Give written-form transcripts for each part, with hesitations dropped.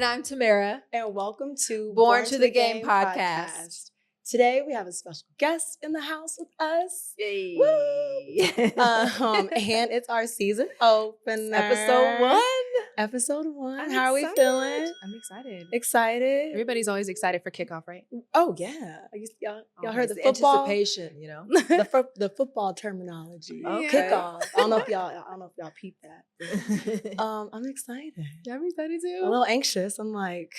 I'm Tamara. And welcome to Born to the Game podcast. Today we have a special guest in the house with us. Yay. Woo! And it's our season opener. Episode 1. Episode 1. I'm How are we excited. feeling? I'm excited. Excited? Everybody's always excited for kickoff, right? Oh, yeah. Y'all heard the Always football? anticipation, you know. the football terminology. Okay. Kickoff. I don't know if y'all peeped that. I'm excited. I'm excited too. A little anxious. I'm like,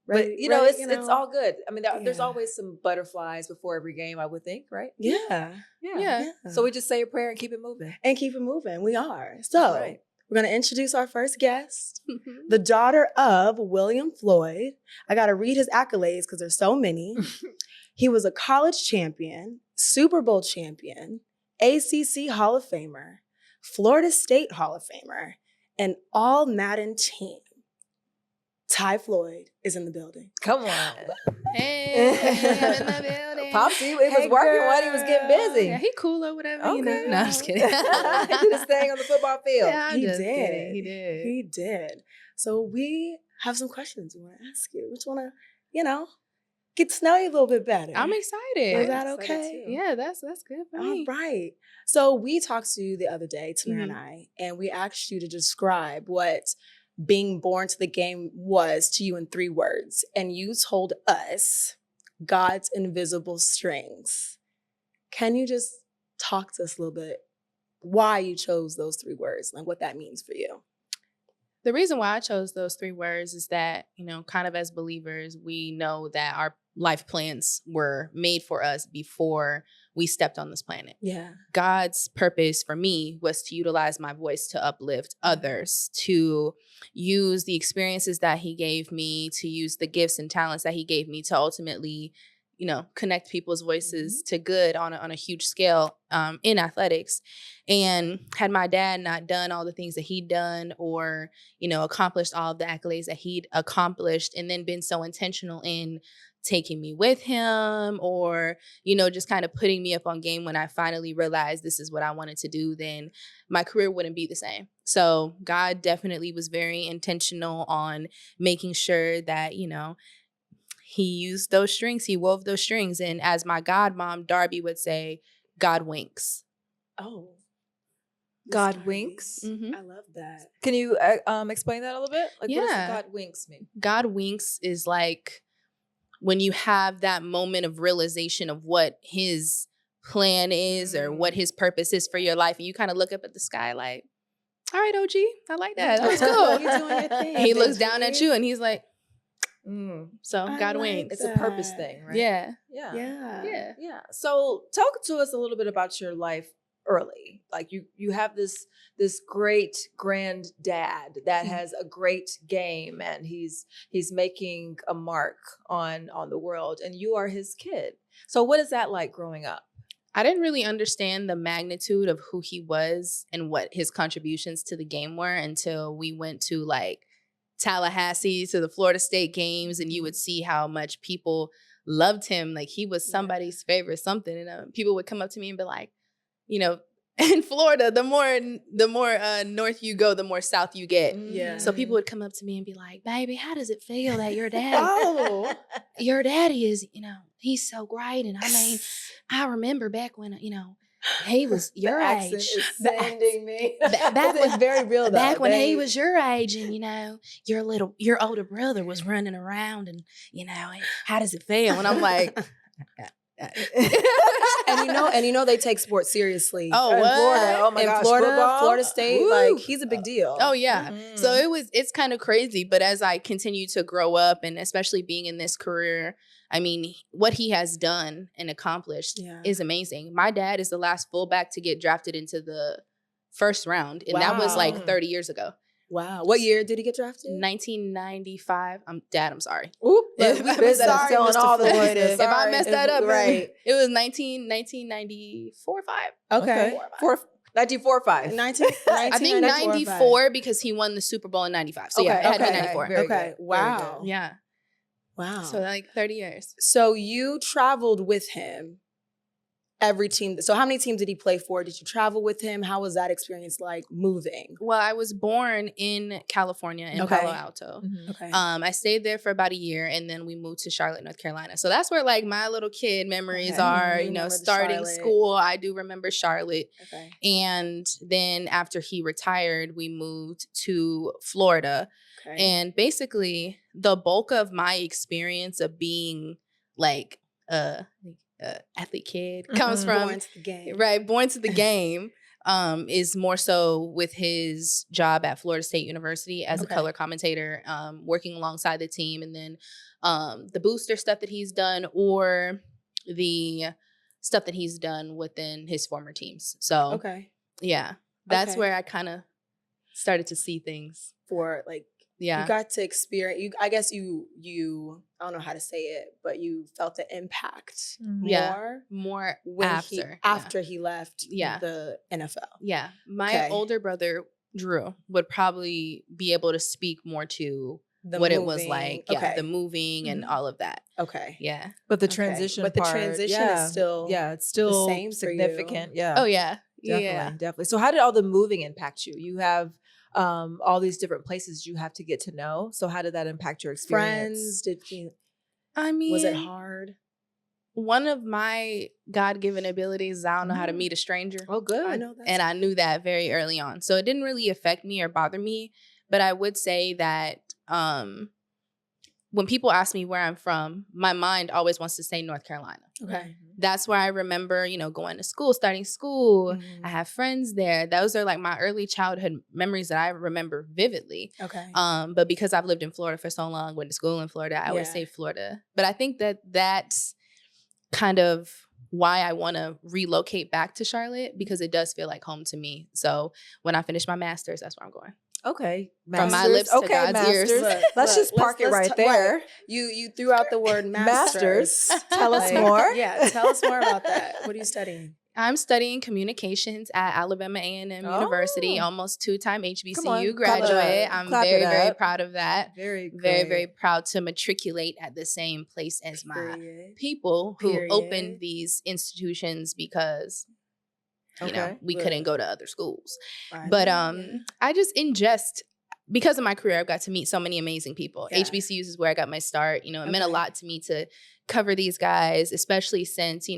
But ready, it's all good. I mean, there's Yeah. always some butterflies before every game, I would think, right? Yeah. Yeah. So we just say a prayer and keep it moving. And keep it moving. We are. So That's right. we're going to introduce our first guest, the daughter of William Floyd. I got to read his accolades because there's so many. He was a college champion, Super Bowl champion, ACC Hall of Famer, Florida State Hall of Famer, and all Madden team. Thai Floyd is in the building. Come on. Hey, I'm in the building. Popsy, it was working while he was getting busy. Yeah, he cool or whatever. You know? Okay. No, I'm just kidding. He did his thing on the football field. Yeah, I'm He just did. kidding. He did. He did. So we have some questions we want to ask you. We just want to, get to know you a little bit better. I'm excited. Is that I'm excited okay? too. Yeah, that's good for All me. right. So we talked to you the other day, Tamara and Mhm. I, and we asked you to describe what being born to the game was to you in 3 words. And you told us God's invisible strings. Can you just talk to us a little bit why you chose those 3 words, like what that means for you? The reason why I chose those 3 words is that, kind of as believers, we know that our life plans were made for us before we stepped on this planet. Yeah. God's purpose for me was to utilize my voice to uplift others, to use the experiences that he gave me, to use the gifts and talents that he gave me to ultimately, connect people's voices to good on a huge scale in athletics. And had my dad not done all the things that he'd done or, accomplished all of the accolades that he'd accomplished and then been so intentional in taking me with him or, just kind of putting me up on game when I finally realized this is what I wanted to do, then my career wouldn't be the same. So God definitely was very intentional on making sure that, he used those strings, he wove those strings. And as my godmom, Darby, would say, God winks. Oh. God Sorry. winks? Mhm. I love that. Can you explain that a little bit? Like, what does Yeah. God winks mean? God winks is like when you have that moment of realization of what his plan is or what his purpose is for your life. And you kind of look up at the sky like, all right, OG, I like that. That was cool. You're doing your thing. And he looks down at you and he's like, so I God like winks. It's a purpose thing, right? Yeah. Yeah. Yeah. Yeah. So talk to us a little bit about your life early. Like you have this great granddad that has a great game and he's making a mark on the world and you are his kid. So what is that like growing up? I didn't really understand the magnitude of who he was and what his contributions to the game were until we went to like Tallahassee to the Florida State games and you would see how much people loved him. Like he was somebody's favorite something. And people would come up to me and be like, in Florida, the more north you go, the more south you get. Yeah. So people would come up to me and be like, baby, how does it feel that your daddy, Oh. your daddy is, he's so great. And I mean, I remember back when, he was your The accent age. is sending me. Back It's very real though. Back when he was your age and, your older brother was running around and, how does it feel? And I'm like, and they take sports seriously. Oh, In what? Florida, oh my in gosh, Florida, football? Florida State, Woo. like he's a big deal. Oh, yeah. Mhm. So it's kind of crazy. But as I continue to grow up and especially being in this career, I mean, what he has done and accomplished is amazing. My dad is the last fullback to get drafted into the first round. And that was Wow. like 30 years ago. Wow. What year did he get drafted? 1995. I'm sorry. Oop. Yeah, Look, we I'm business sorry, telling Mr. all the Floyd. business. If I messed that up, right. it was 1994 or 5. Okay. 1945. I think 94 because he won the Super Bowl in 95. So yeah, it had to be 94. Very Okay. good. Wow. Very Yeah. Wow. So like 30 years. So you traveled with him every team. So how many teams did he play for? Did you travel with him? How was that experience like moving? Well, I was born in California in Okay. Palo Alto. Okay. I stayed there for about a year, and then we moved to Charlotte, North Carolina. So that's where like my little kid memories Okay. are. You You know, remember the starting Charlotte. school, I do remember Charlotte. Okay. And then after he retired, we moved to Florida. Okay. And basically, the bulk of my experience of being like athlete kid comes from born to the game. right, born to the game. Is more so with his job at Florida State University as a Okay. color commentator, working alongside the team, and then the booster stuff that he's done or the stuff that he's done within his former teams. So Okay. yeah, that's Okay. where I kind of started to see things. For like Yeah. you got to experience. I guess you. I don't know how to say it, but you felt the impact Yeah. more More when after. he left Yeah. the NFL. Yeah. My Okay. older brother, Drew, would probably be able to speak more to The what it was moving. like. Yeah. Okay. The moving and Mhm. all of that. Okay. Yeah. But the Okay. transition But the part, transition yeah, is still it's still same for you. significant. Yeah. Oh, yeah. Definitely, Yeah. definitely. So how did all the moving impact you? You have all these different places you have to get to know. So how did that impact your experience? Friends. Did you? I mean, Was it hard? one of my God-given abilities is I don't know how to meet a stranger. Oh, good. I know that. And I knew that very early on. So it didn't really affect me or bother me. But I would say that when people ask me where I'm from, my mind always wants to say North Carolina. Okay. That's where I remember, going to school, starting school. Mhm. I have friends there. Those are like my early childhood memories that I remember vividly. Okay. But because I've lived in Florida for so long, went to school in Florida, I always Yeah. say Florida. But I think that that's kind of why I want to relocate back to Charlotte, because it does feel like home to me. So when I finish my master's, that's where I'm going. Okay. From my Masters. lips to okay, God's masters. ears. Let's just park it right there. Right. You threw out the word masters. Masters. Tell us Like, more. Yeah, tell us more about that. What are you studying? I'm studying communications at Alabama A&M University, Oh. almost 2-time Come on, HBCU clap it up. graduate. I'm Clap it very, very up. proud of that. Very, Very, great. very proud to matriculate at the same place as my Period. people who Period. opened these institutions because Okay. we Look. couldn't go to other schools. I But know, yeah. I just ingest, because of my career, I've got to meet so many amazing people. Yeah. HBCUs is where I got my start. It meant a Okay. lot to me to cover these guys, especially since,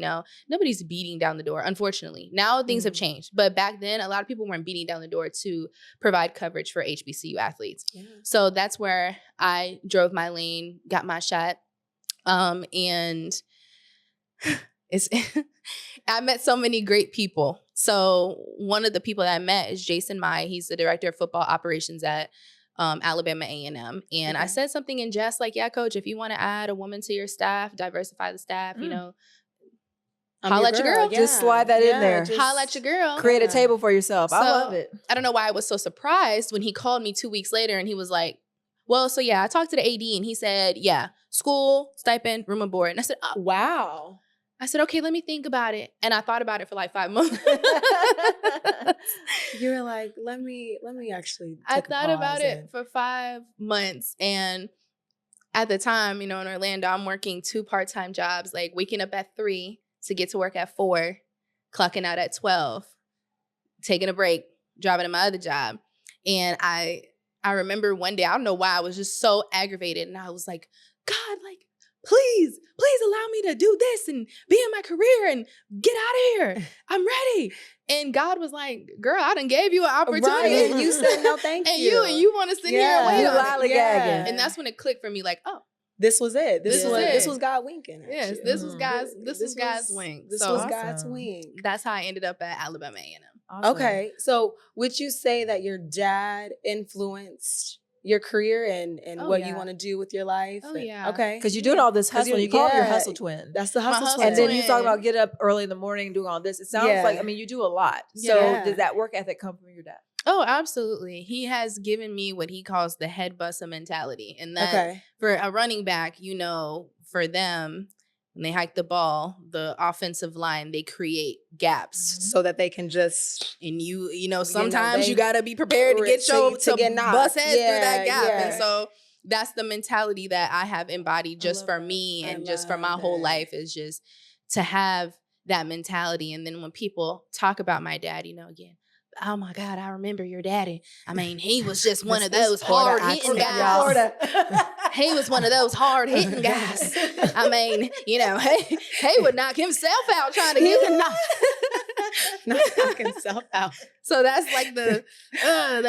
nobody's beating down the door, unfortunately. Now things have Mhm. changed. But back then, a lot of people weren't beating down the door to provide coverage for HBCU athletes. Yeah. So that's where I drove my lane, got my shot. And it's I met so many great people. So one of the people that I met is Jason Mai. He's the director of football operations at Alabama A&M. And I Okay. said something in jest like, yeah, coach, if you want to add a woman to your staff, diversify the staff, I'm holla at your girl. Just slide that in there. holla at your girl. Create a Yeah. table for yourself. I So- love it. I don't know why I was so surprised when he called me 2 weeks later and he was like, well, so yeah, I talked to the AD and he said, yeah, school, stipend, room and board. And I said, oh. Wow. I said, okay, let me think about it. And I thought about it for like 5 months. You were like, let me actually I take a thought about pause it and- for 5 months. And at the time, in Orlando, I'm working 2 part-time jobs, like waking up at 3 to get to work at 4, clocking out at 12, taking a break, driving to my other job. And I remember one day, I don't know why, I was just so aggravated. And I was like, God, like, please allow me to do this and be in my career and get out of here. I'm ready. And God was like, girl, I done gave you an opportunity. Right, and you said no thank And you. you want to sit here and wait You on it. lollygagging. And that's when it clicked for me, like, oh, This was it. This This was was it. this was God winking. yes, actually. this was Mhm. God's wing. This So was God's Awesome. wing. that's how I ended up at Alabama A&M. Awesome. Okay, so would you say that your dad influenced your career and Oh, what yeah. you want to do with your life? Oh, And- yeah. Okay. Because you're doing all this 'Cause hustle. you- You call it your yeah. hustle twin. That's the My hustle hustle twin. And then you twin. talk about get up early in the morning doing all this. It sounds Yeah. like, you do a lot. So Yeah. did that work ethic come from your dad? Oh, absolutely. He has given me what he calls the head buster mentality. And that Okay. for a running back, for them, when they hike the ball, the offensive line, they create gaps. So that they can just And sometimes they- you gotta be prepared to get to get knocked. bust heads through that Yeah, gap. yeah. And so that's the mentality that I have embodied just love for that. me I and just for my love whole that. life, is just to have that mentality. And then when people talk about my dad, again, oh my God, I remember your daddy. I mean, he was just one of those hard hitting guys. He was one of those hard hitting guys. I mean, he would knock himself out trying to get him. knock himself out. So that's like the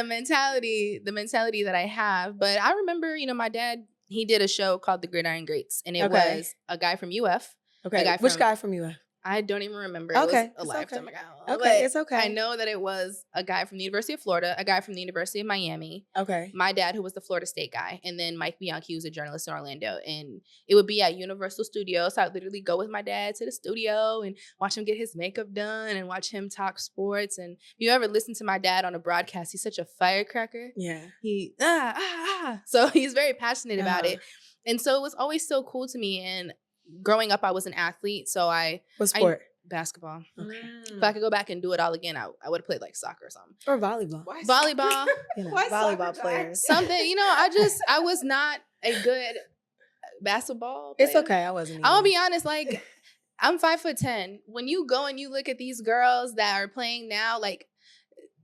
mentality that I have. But I remember, my dad, he did a show called The Gridiron Greats, and it was a guy from UF. Okay, which guy from UF? I don't even remember. Okay. It was a lifetime ago. Okay, it's okay. I know that it was a guy from the University of Florida, a guy from the University of Miami. Okay. My dad, who was the Florida State guy, and then Mike Bianchi, who was a journalist in Orlando. And it would be at Universal Studios. So I'd literally go with my dad to the studio and watch him get his makeup done and watch him talk sports. And if you ever listen to my dad on a broadcast, he's such a firecracker. Yeah. He, So he's very passionate about it. And so it was always so cool to me. And growing up, I was an athlete, so What sport? Basketball. Okay. If I could go back and do it all again, I would have played like soccer or something. Or volleyball. Volleyball. Volleyball players. Something, I was not a good basketball player. It's okay. I wasn't. I'll be honest, like, I'm 5'10". When you go and you look at these girls that are playing now, like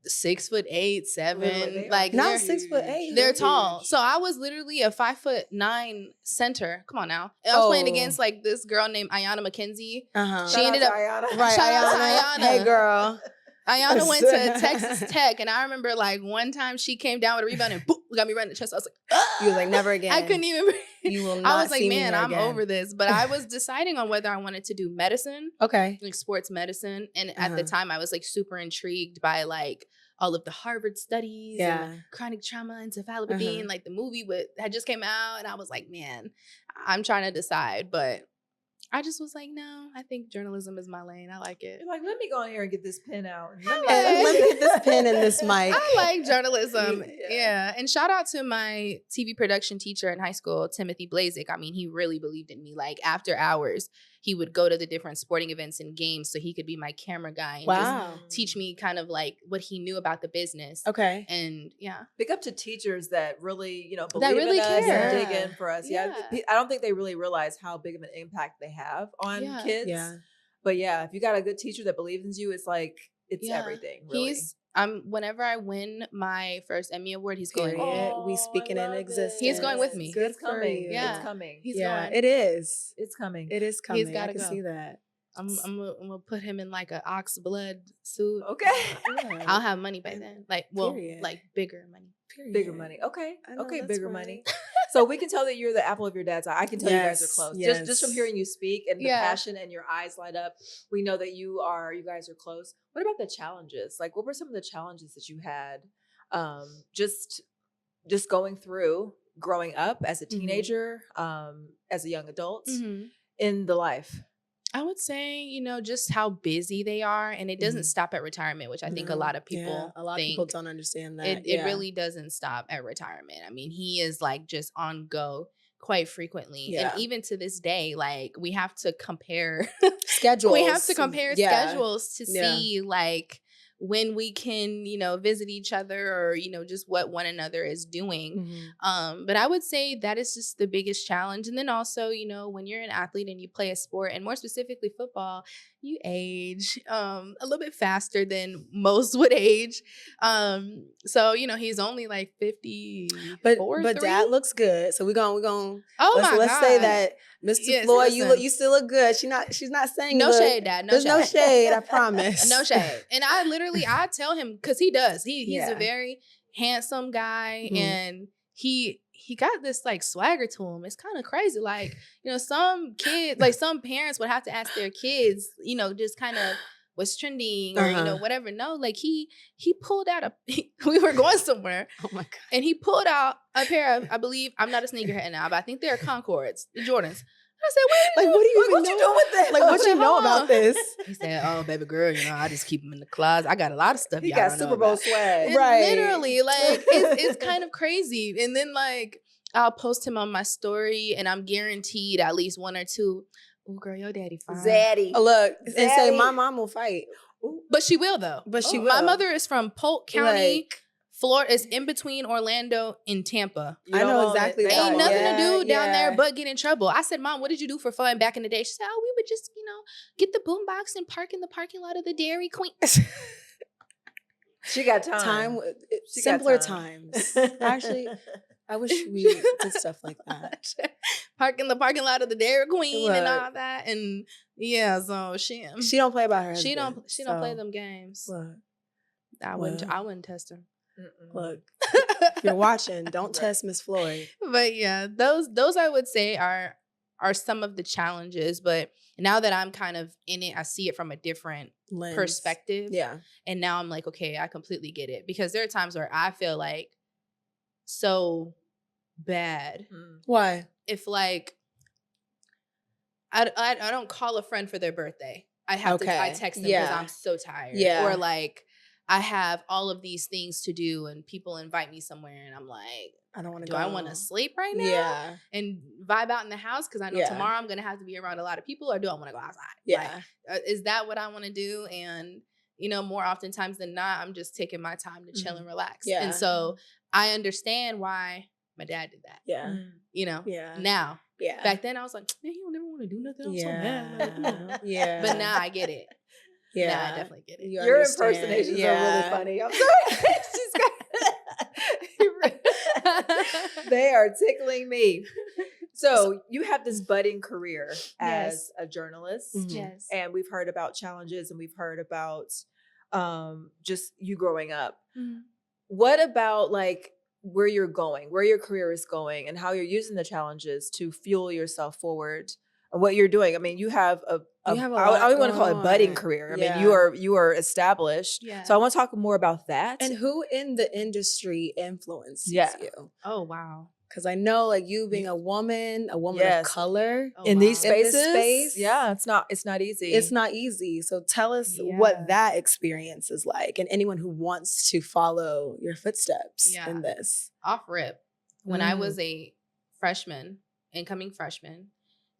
6'8", 7", like not 6'8". They're tall. So I was literally a 5'9" center. Come on now. And I was playing against like this girl named Ayana McKenzie. She ended up right. Shout out to Ayana. Hey girl. Ayana went to Texas Tech, and I remember like one time she came down with a rebound and boop, got me right in the chest. I was like, you was like, never again. I couldn't even. You will not. I was like, see man, me I'm again. over this. But I was deciding on whether I wanted to do medicine, Okay. like sports medicine, and at the time I was like super intrigued by like all of the Harvard studies and chronic trauma encephalopathy, and like the movie had just came out, and I was like, man, I'm trying to decide, but I just was like, no, I think journalism is my lane. I like it. You're like, let me go in here and get this pen out. Let me get this pen and this mic. I like journalism. Yeah. And shout out to my TV production teacher in high school, Timothy Blazik. I mean, he really believed in me. Like after hours, he would go to the different sporting events and games so he could be my camera guy and just teach me kind of like what he knew about the business. Okay. And yeah. Big up to teachers that really, believe that really in us care. and dig in for us. Yeah. I don't think they really realize how big of an impact they have on kids. Yeah. But yeah, if you got a good teacher that believes in you, it's like, it's everything. Really. Whenever I win my first Emmy Award, he's going. We speaking in existence. He's going with me. Good it's coming. Yeah. It's coming. He's going. It is. It's coming. It is coming. He's gotta I can go. see that. I'm gonna put him in like an ox blood suit. Okay. Yeah. I'll have money by then. Like, well, Period. like bigger money. Period. Bigger money. Okay. I know, Okay. that's Bigger right. money. So we can tell that you're the apple of your dad's eye. I can tell you guys are close. Yes. Just from hearing you speak and the passion and your eyes light up, we know that you guys are close. What about the challenges? Like, what were some of the challenges that you had just going through growing up as a teenager, as a young adult in the life? I would say, just how busy they are. And it doesn't stop at retirement, which I think a lot of people people don't understand that. It really doesn't stop at retirement. I mean, he is like just on go quite frequently. Yeah. And even to this day, like we have to compare schedules. We have to compare schedules to see like when we can, visit each other or, just what one another is doing. But I would say that is just the biggest challenge. And then also, when you're an athlete and you play a sport, and more specifically football, you age a little bit faster than most would age. So, he's only like 54. But dad looks good. So we're going let's say that Mr. Floyd, you still look good. She's not saying no shade, Dad. There's no shade, I promise. No shade. And I tell him, because he does. He's a very handsome guy, and he got this like swagger to him. It's kind of crazy. Like, some kids, like some parents would have to ask their kids, just kind of what's trending or whatever. No, like he pulled out we were going somewhere. Oh my God. And he pulled out a pair of, I believe, I'm not a sneakerhead now, but I think they're Concords, the Jordans. I said, wait, what do you know? doing with that? Like, what you know about this? He said, oh, baby girl, I just keep them in the closet. I got a lot of stuff. He got Super Bowl swag. And literally, like, it's kind of crazy. And then, like, I'll post him on my story, and I'm guaranteed at least one or two. Oh, girl, your daddy fine. Zaddy. Look, and say my mom will fight. But she will, though. But she will. My mother is from Polk County, Florida is in between Orlando and Tampa. You I don't know own it. exactly They that. Ain't own nothing it. to do down there yeah. but get in trouble. I said, Mom, what did you do for fun back in the day? She said, oh, we would just, get the boombox and park in the parking lot of the Dairy Queen. She got time. She got Simpler time. times. Actually, I wish we did stuff like that. Park in the parking lot of the Dairy Queen and Look. all that. And yeah, so she don't play by her she husband. don't play them games. Look, I wouldn't test her. look. If you're watching, don't Right. test Miss Floyd. But yeah, those I would say are some of the challenges. But now that I'm kind of in it, I see it from a different Lens. perspective. Yeah. And now I'm like, okay, I completely get it. Because there are times where I feel like so bad. Why? If like I don't call a friend for their birthday. I text them because Yeah. I'm so tired. Yeah. Or like I have all of these things to do and people invite me somewhere and I'm like, I don't want to do go. I want to sleep right now? Yeah. And vibe out in the house because I know Yeah. tomorrow I'm gonna have to be around a lot of people, or do I want to go outside? Yeah. Like, is that what I want to do? And more oftentimes than not, I'm just taking my time to chill and relax. Yeah. And so I understand why my dad did that. Yeah. Yeah. Now. Yeah. Back then I was like, man, you don't ever want to do nothing. I'm so mad. Like, Yeah. But now I get it. Yeah. Now I definitely get it. You Your understand. impersonations Yeah. are really funny. I'm sorry. They are tickling me. So you have this budding career as a journalist. Mhm. Yes. And we've heard about challenges and we've heard about just you growing up. Mhm. What about like where you're going, where your career is going, and how you're using the challenges to fuel yourself forward and what you're doing? I mean, you have You have a I lot don't want to call it going budding on. career. I Yeah. mean, you are established. Yeah. So I want to talk more about that. And who in the industry influences Yeah. you? Oh, wow. Because I know, like, you being a woman Yes. of color, Oh, in wow. these In this spaces, space, yeah, it's not easy. it's not easy. So tell us Yeah. what that experience is like, and anyone who wants to follow your footsteps Yeah. in this. Off rip. When I was a incoming freshman,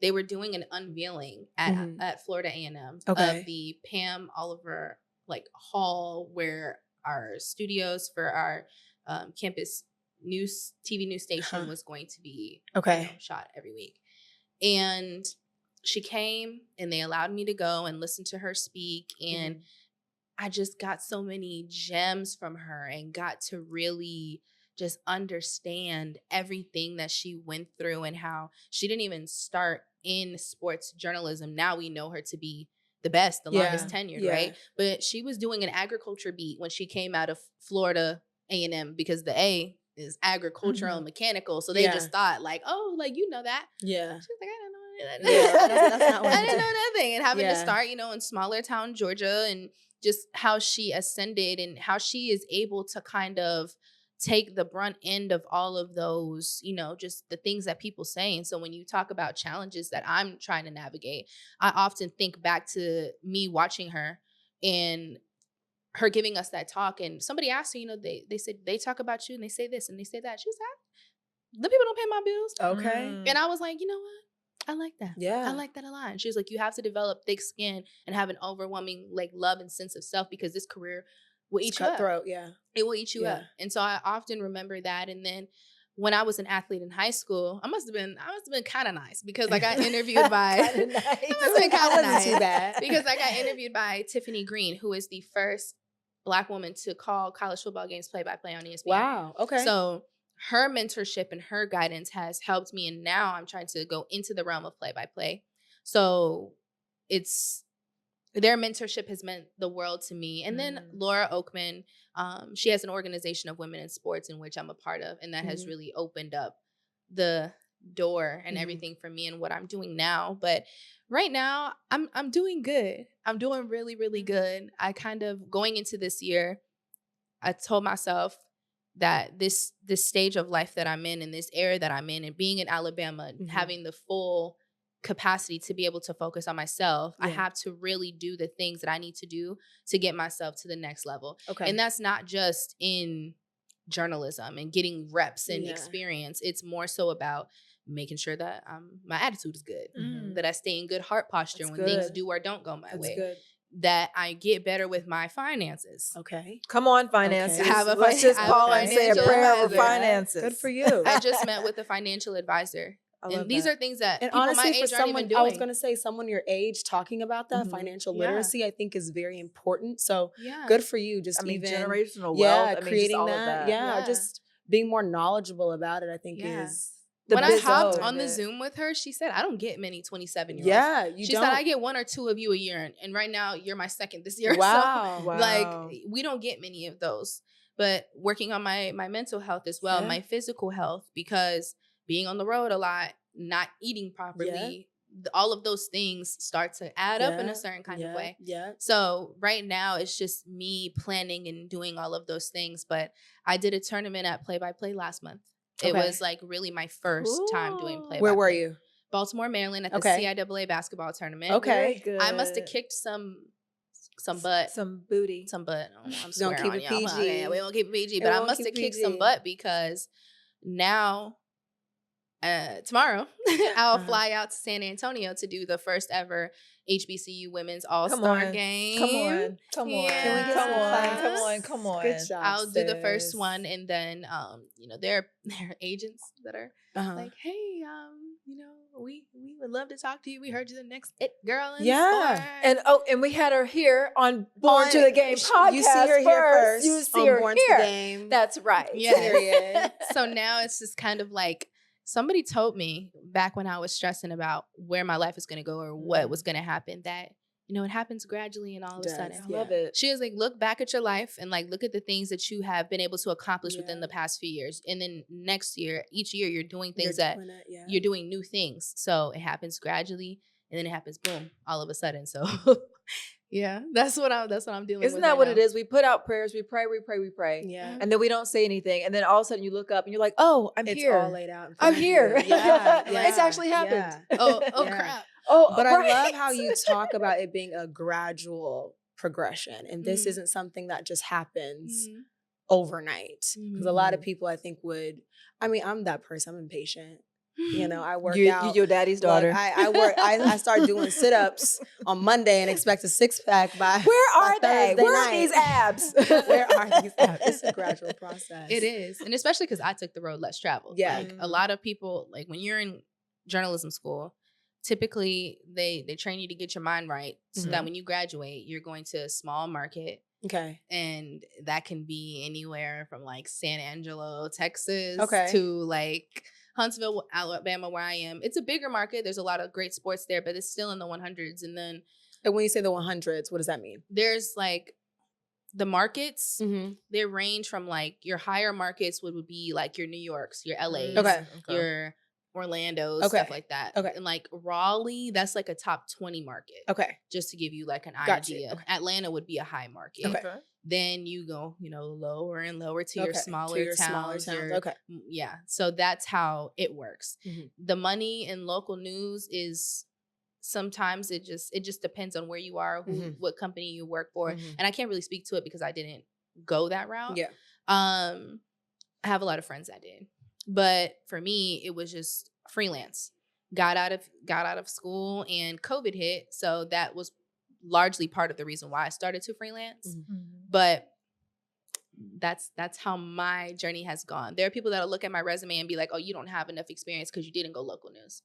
they were doing an unveiling at Florida A&M Okay. of the Pam Oliver hall where our studios for our campus TV news station was going to be shot every week. And she came and they allowed me to go and listen to her speak. And I just got so many gems from her and got to really just understand everything that she went through and how she didn't even start in sports journalism. Now we know her to be the best, the longest tenured, right? But she was doing an agriculture beat when she came out of Florida A&M because the A is agricultural and mechanical. So they just thought like, oh, like, you know that. Yeah. She was like, I didn't know that. Yeah, that's not what I didn't know nothing. And having to Yeah. start, in smaller town Georgia, and just how she ascended and how she is able to kind of take the brunt end of all of those, just the things that people say. And so when you talk about challenges that I'm trying to navigate, I often think back to me watching her and her giving us that talk. And somebody asked her, they said, they talk about you and they say this and they say that. She was like, the people don't pay my bills. Okay. And I was like, you know what? I like that. Yeah. I like that a lot. And she was like, you have to develop thick skin and have an overwhelming love and sense of self, because this career will eat you up. Cutthroat, yeah. It will eat you Yeah. up. And so I often remember that. And then when I was an athlete in high school, I must have been kind of nice, because I got interviewed by Kinda nice. I must have been kind of Wasn't nice too bad. because I got interviewed by Tiffany Green, who is the first Black woman to call college football games play-by-play on ESPN. Wow. Okay. So her mentorship and her guidance has helped me, and now I'm trying to go into the realm of play-by-play. So their mentorship has meant the world to me. And then Laura Oakman, she has an organization of women in sports in which I'm a part of, and that has really opened up the door and everything for me and what I'm doing now. But right now, I'm doing good. I'm doing really, really good. I kind of, going into this year, I told myself that this stage of life that I'm in and this era that I'm in, and being in Alabama, having the full capacity to be able to focus on myself, I have to really do the things that I need to do to get myself to the next level. Okay. And that's not just in journalism and getting reps and experience. It's more so about making sure that my attitude is good, that I stay in good heart posture when things do or don't go my way. Good. that I get better with my finances. Okay. Come on, finances. Okay. Have a Let's just have a call and say a financial prayer over advisor. finances. Good for you. I just met with a financial advisor. I love And these that. are things that And people honestly, my for age aren't someone, even doing. I was going to say, someone your age talking about that Mhm. financial Yeah. literacy, I think is very important. So Yeah. good for you. Just I mean, even generational yeah, wealth. I mean, creating just all that. of that. Yeah, Yeah. just being more knowledgeable about it, I think Yeah. is The When I biz hopped of on the it. Zoom with her, she said, I don't get many 27-year-olds. yeah. You She don't. said, I get 1 or 2 of you a year. And right now, you're my second this year. Wow. Wow. Like, we don't get many of those. But working on my mental health as well, Yeah. my physical health, because being on the road a lot, not eating properly, all of those things start to add up in a certain kind of way. Yeah. So right now, it's just me planning and doing all of those things. But I did a tournament at Play by Play last month. It Okay. was like really my first time doing Cool. Play by Where were Play. you? Baltimore, Maryland at the Okay. CIAA basketball tournament. Okay. Very good. I must have kicked some butt. Some booty. Some butt. I'm Don't swearing keep on it y'all. PG. Okay, we won't keep it PG, It but I won't must keep have kicked some PG. butt because now, tomorrow, I'll Uh-huh. fly out to San Antonio to do the first ever HBCU Women's All Come Star on. Game. Come on. Come on. Yeah. Can we get Come some on. claps? Come on. Come on. Good job. I'll do the first sis. one, and then there are agents that are Uh-huh. like, hey, we would love to talk to you. We heard you the next it girl in Yeah. sports." And we had her here on Born to the Game podcast. You see her here first. You see on her Born here. to the Game. That's right. Yes. Period. So now it's just kind of like somebody told me back when I was stressing about where my life is going to go or what was going to happen that, it happens gradually and all of a Does, sudden. I love it. She was like, look back at your life and like look at the things that you have been able to accomplish within Yeah. the past few years. And then next year, each year you're doing things You're that doing it, yeah. you're doing new things. So it happens gradually and then it happens boom all of a sudden. So yeah, that's what I'm dealing with. Isn't that right what now. it is? We put out prayers, we pray, we pray, we pray. Yeah. And then we don't say anything. And then all of a sudden you look up and you're like, oh, I'm It's here. all laid out. in I'm front of here. you. Yeah, It's actually happened. yeah. Oh Yeah. crap. Oh, But right. I love how you talk about it being a gradual progression. And this Mhm. isn't something that just happens Mhm. overnight. Because a lot of Mhm. people, I think, I'm that person. I'm impatient. I work You out. your daddy's Look, daughter. I start doing sit-ups on Monday and expect a six-pack by Where by are they? Thursday Where are night. these abs? Where are these abs? It's a gradual process. It is. And especially because I took the road less traveled. Yeah. Like a lot of people, like when you're in journalism school, typically they train you to get your mind right so that when you graduate, you're going to a small market. Okay. And that can be anywhere from like San Angelo, Texas Okay. to like Huntsville, Alabama, where I am. It's a bigger market. There's a lot of great sports there, but it's still in the 100s. And then And when you say the 100s, what does that mean? there's like the markets, Mm-hmm. they range from like your higher markets would be like your New Yorks, your LAs, Okay. your Orlando's, Okay. stuff like that. Okay. And like Raleigh, that's like a top 20 market. Okay. Just to give you like an Got you. idea. Okay. Atlanta would be a high market. Okay. Then you go, lower and lower to your Okay. smaller To your towns. smaller towns. your- Okay. Yeah. So that's how it works. Mhm. The money in local news is sometimes it just depends on where you are, what company you work for. Mhm. And I can't really speak to it because I didn't go that route. Yeah. I have a lot of friends that did. But for me, it was just freelance. Got out of school and COVID hit. So that was largely part of the reason why I started to freelance. But that's how my journey has gone. There are people that'll look at my resume and be like, oh, you don't have enough experience because you didn't go local news.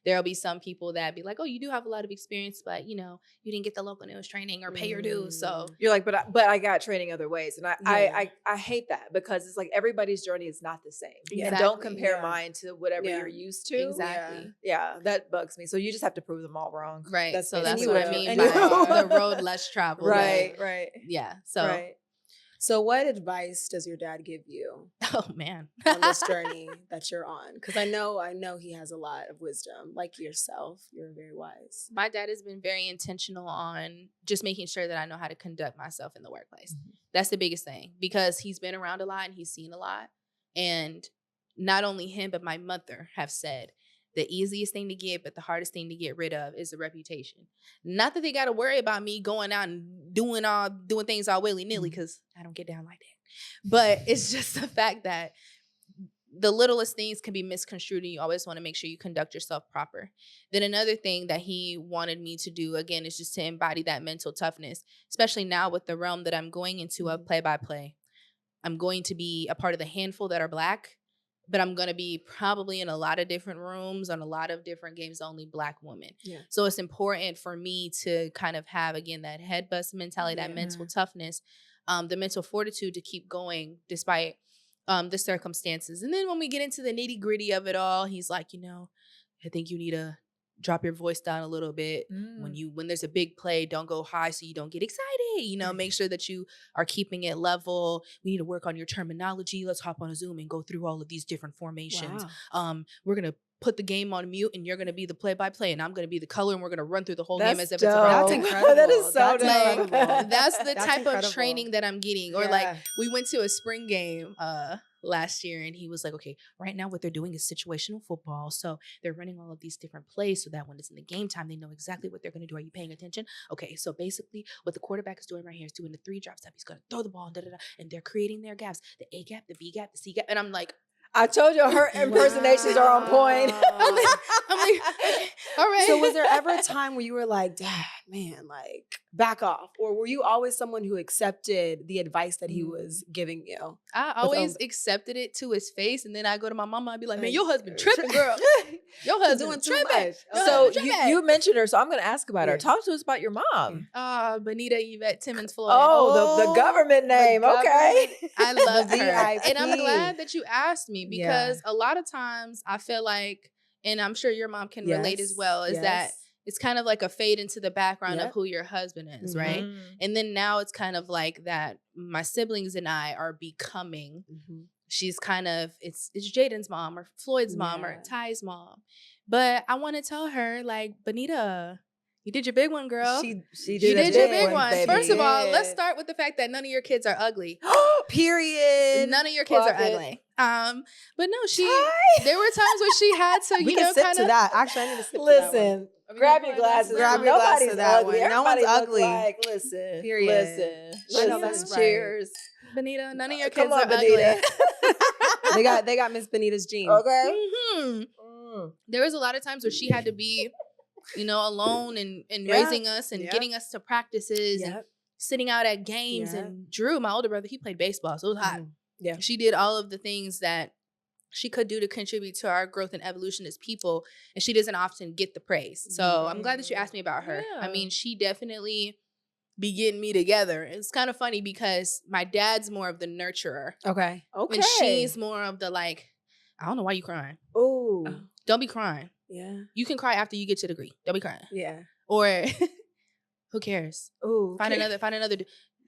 There'll be some people that be like, oh, you do have a lot of experience, but you didn't get the local news training or pay your dues. So You're like, but I got training other ways. And I hate that because it's like everybody's journey is not the same. And don't Exactly. compare Yeah. mine to whatever Yeah. you're used to. exactly. Yeah, that bugs me. So you just have to prove them all wrong. Right. That's so it. that's And what you I will. mean And by you will. the road less traveled. Right. Yeah. So Right. So what advice does your dad give you oh man. on this journey that you're on? Because I know he has a lot of wisdom. Like yourself, you're very wise. My dad has been very intentional on just making sure that I know how to conduct myself in the workplace. That's the biggest thing because he's been around a lot and he's seen a lot. And not only him, but my mother have said the easiest thing to get, but the hardest thing to get rid of is the reputation. Not that they got to worry about me going out and doing things all willy-nilly because I don't get down like that. But it's just the fact that the littlest things can be misconstrued, and you always want to make sure you conduct yourself proper. Then another thing that he wanted me to do, again, is just to embody that mental toughness, especially now with the realm that I'm going into of play-by-play. I'm going to be a part of the handful that are Black, but I'm going to be probably in a lot of different rooms on a lot of different games, only Black women. Yeah. So it's important for me to kind of have, again, that head bust mentality, that mental toughness, the mental fortitude to keep going despite the circumstances. And then when we get into the nitty gritty of it all, he's like, I think you need to drop your voice down a little bit. When there's a big play, don't go high so you don't get excited. Make sure that you are keeping it level. We need to work on your terminology. Let's hop on a Zoom and go through all of these different formations. Wow. We're going to put the game on mute, and you're going to be the play-by-play, and I'm going to be the color, and we're going to run through the whole game as if it's a That's incredible. That is so incredible. That's the type of training that I'm getting. Or like we went to a spring game last year, and he was like, okay, right now what they're doing is situational football. So they're running all of these different plays so that when it's in the game time, they know exactly what they're going to do. Are you paying attention? Okay, so basically what the quarterback is doing right here is doing the 3 drop step. He's going to throw the ball, and they're creating their gaps, the A gap, the B gap, the C gap. And I'm like, I told you her impersonations are on point. I'm like, all right. So was there ever a time where you were like, Dad, man, like back off? Or were you always someone who accepted the advice that he was giving you? I always accepted it to his face. And then I go to my mama, I'd be like, man, your husband tripping, girl. Your husband doing too tripping. much. So you mentioned her, so I'm going to ask about her. Talk to us about your mom. Bonita Yvette Timmons Floyd. Oh, the government name. Okay. I love her. And I'm glad that you asked me, because a lot of times I feel like, and I'm sure your mom can relate as well, is that it's kind of like a fade into the background of who your husband is, right? And then now it's kind of like that my siblings and I are becoming, she's kind of, it's Jaden's mom or Floyd's mom or Ty's mom. But I want to tell her, like, Bonita, you did your big one, girl. She you did your big one. Baby. First of all, let's start with the fact that none of your kids are ugly. Period. None of your kids are ugly. But no, there were times where she had to, we can sip to that. Actually, I need to sip to that Listen. Grab your glasses. Grab your glasses to that one. No one's ugly. Listen. Period. Listen. That's Cheers. Right. Bonita, none of your kids are Bonita. ugly. they got Miss Bonita's genes. Okay. There was a lot of times where she had to be, alone and raising us and getting us to practices and sitting out at games. And Drew, my older brother, he played baseball, so it was hot. Yeah. She did all of the things that she could do to contribute to our growth and evolution as people, and she doesn't often get the praise. So I'm glad that you asked me about her. I mean, she definitely be getting me together. It's kind of funny because my dad's more of the nurturer. Okay. And she's more of the like, I don't know why you crying. Ooh. Don't be crying. Yeah. You can cry after you get your degree. Don't be crying. Yeah. Or who cares? Ooh. Find another.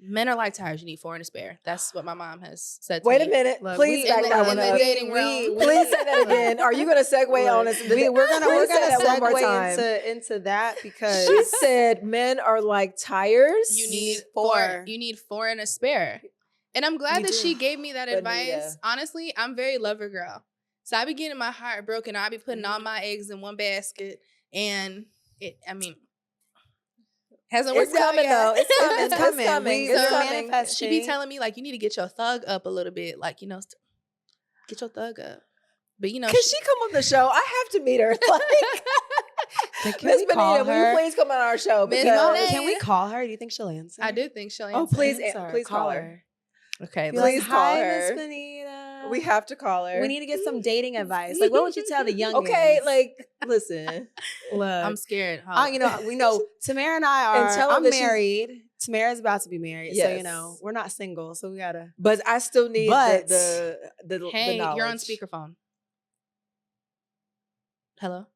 Men are like tires. You need 4 and a spare. That's what my mom has said to Wait me. a minute. Look, Please back that one up. Please say that again. Are you going to segue on us? We're gonna segue into that because she said men are like tires. You need 4. You need 4 and a spare. And I'm glad that she gave me that advice. Honestly, I'm very lover girl. So I be getting my heart broken. I be putting all my eggs in one basket, and hasn't worked out yet. Though. It's coming. It's coming. It's coming. She be telling me, like, you need to get your thug up a little bit. Like, get your thug up. But, Can she come on the show? I have to meet her. Like, Miss Bonita, will you please come on our show? Can we call her? Do you think she'll answer? I do think she'll answer. Oh, please call her. Okay, please call her. Miss Bonita. We have to call her. We need to get some dating advice. Like, what would you tell the young? Okay, like, listen. Look, I'm scared. We know Tamara and I are. I'm married. Tamara's about to be married, so we're not single. So we gotta. But I still need the Hey, knowledge. You're on speakerphone. Hello.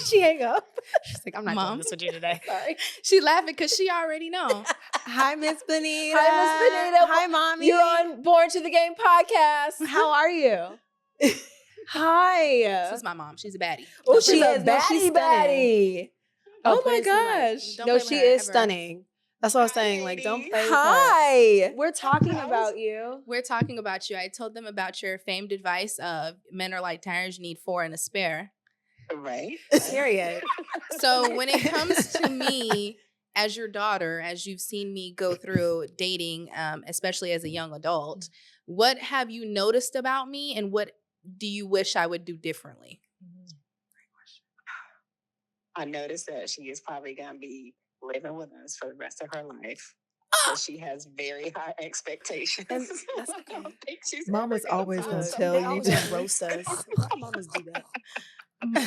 She hang up. She's like, I'm not doing this with you today. Sorry. She laughing because she already know. Hi, Miss Bonita. Hi, Miss Bonita. Hi, Mommy. You're on Born to the Game podcast. How are you? Hi. This is my mom. She's a baddie. Oh, she's a she's baddie. Oh my gosh. No, she is stunning. That's what I was saying. Like, don't play with her. Hi. We're talking about you. We're talking about you. I told them about your famed advice of men are like tires, you need 4 and a spare. Right. Period. So when it comes to me as your daughter, as you've seen me go through dating, especially as a young adult, What have you noticed about me, and what do you wish I would do differently? I noticed that she is probably going to be living with us for the rest of her life. So she has very high expectations. And that's I okay. don't think she's Mama's ever gonna always find gonna somebody tell They you always to- just roast us. Why mamas do that?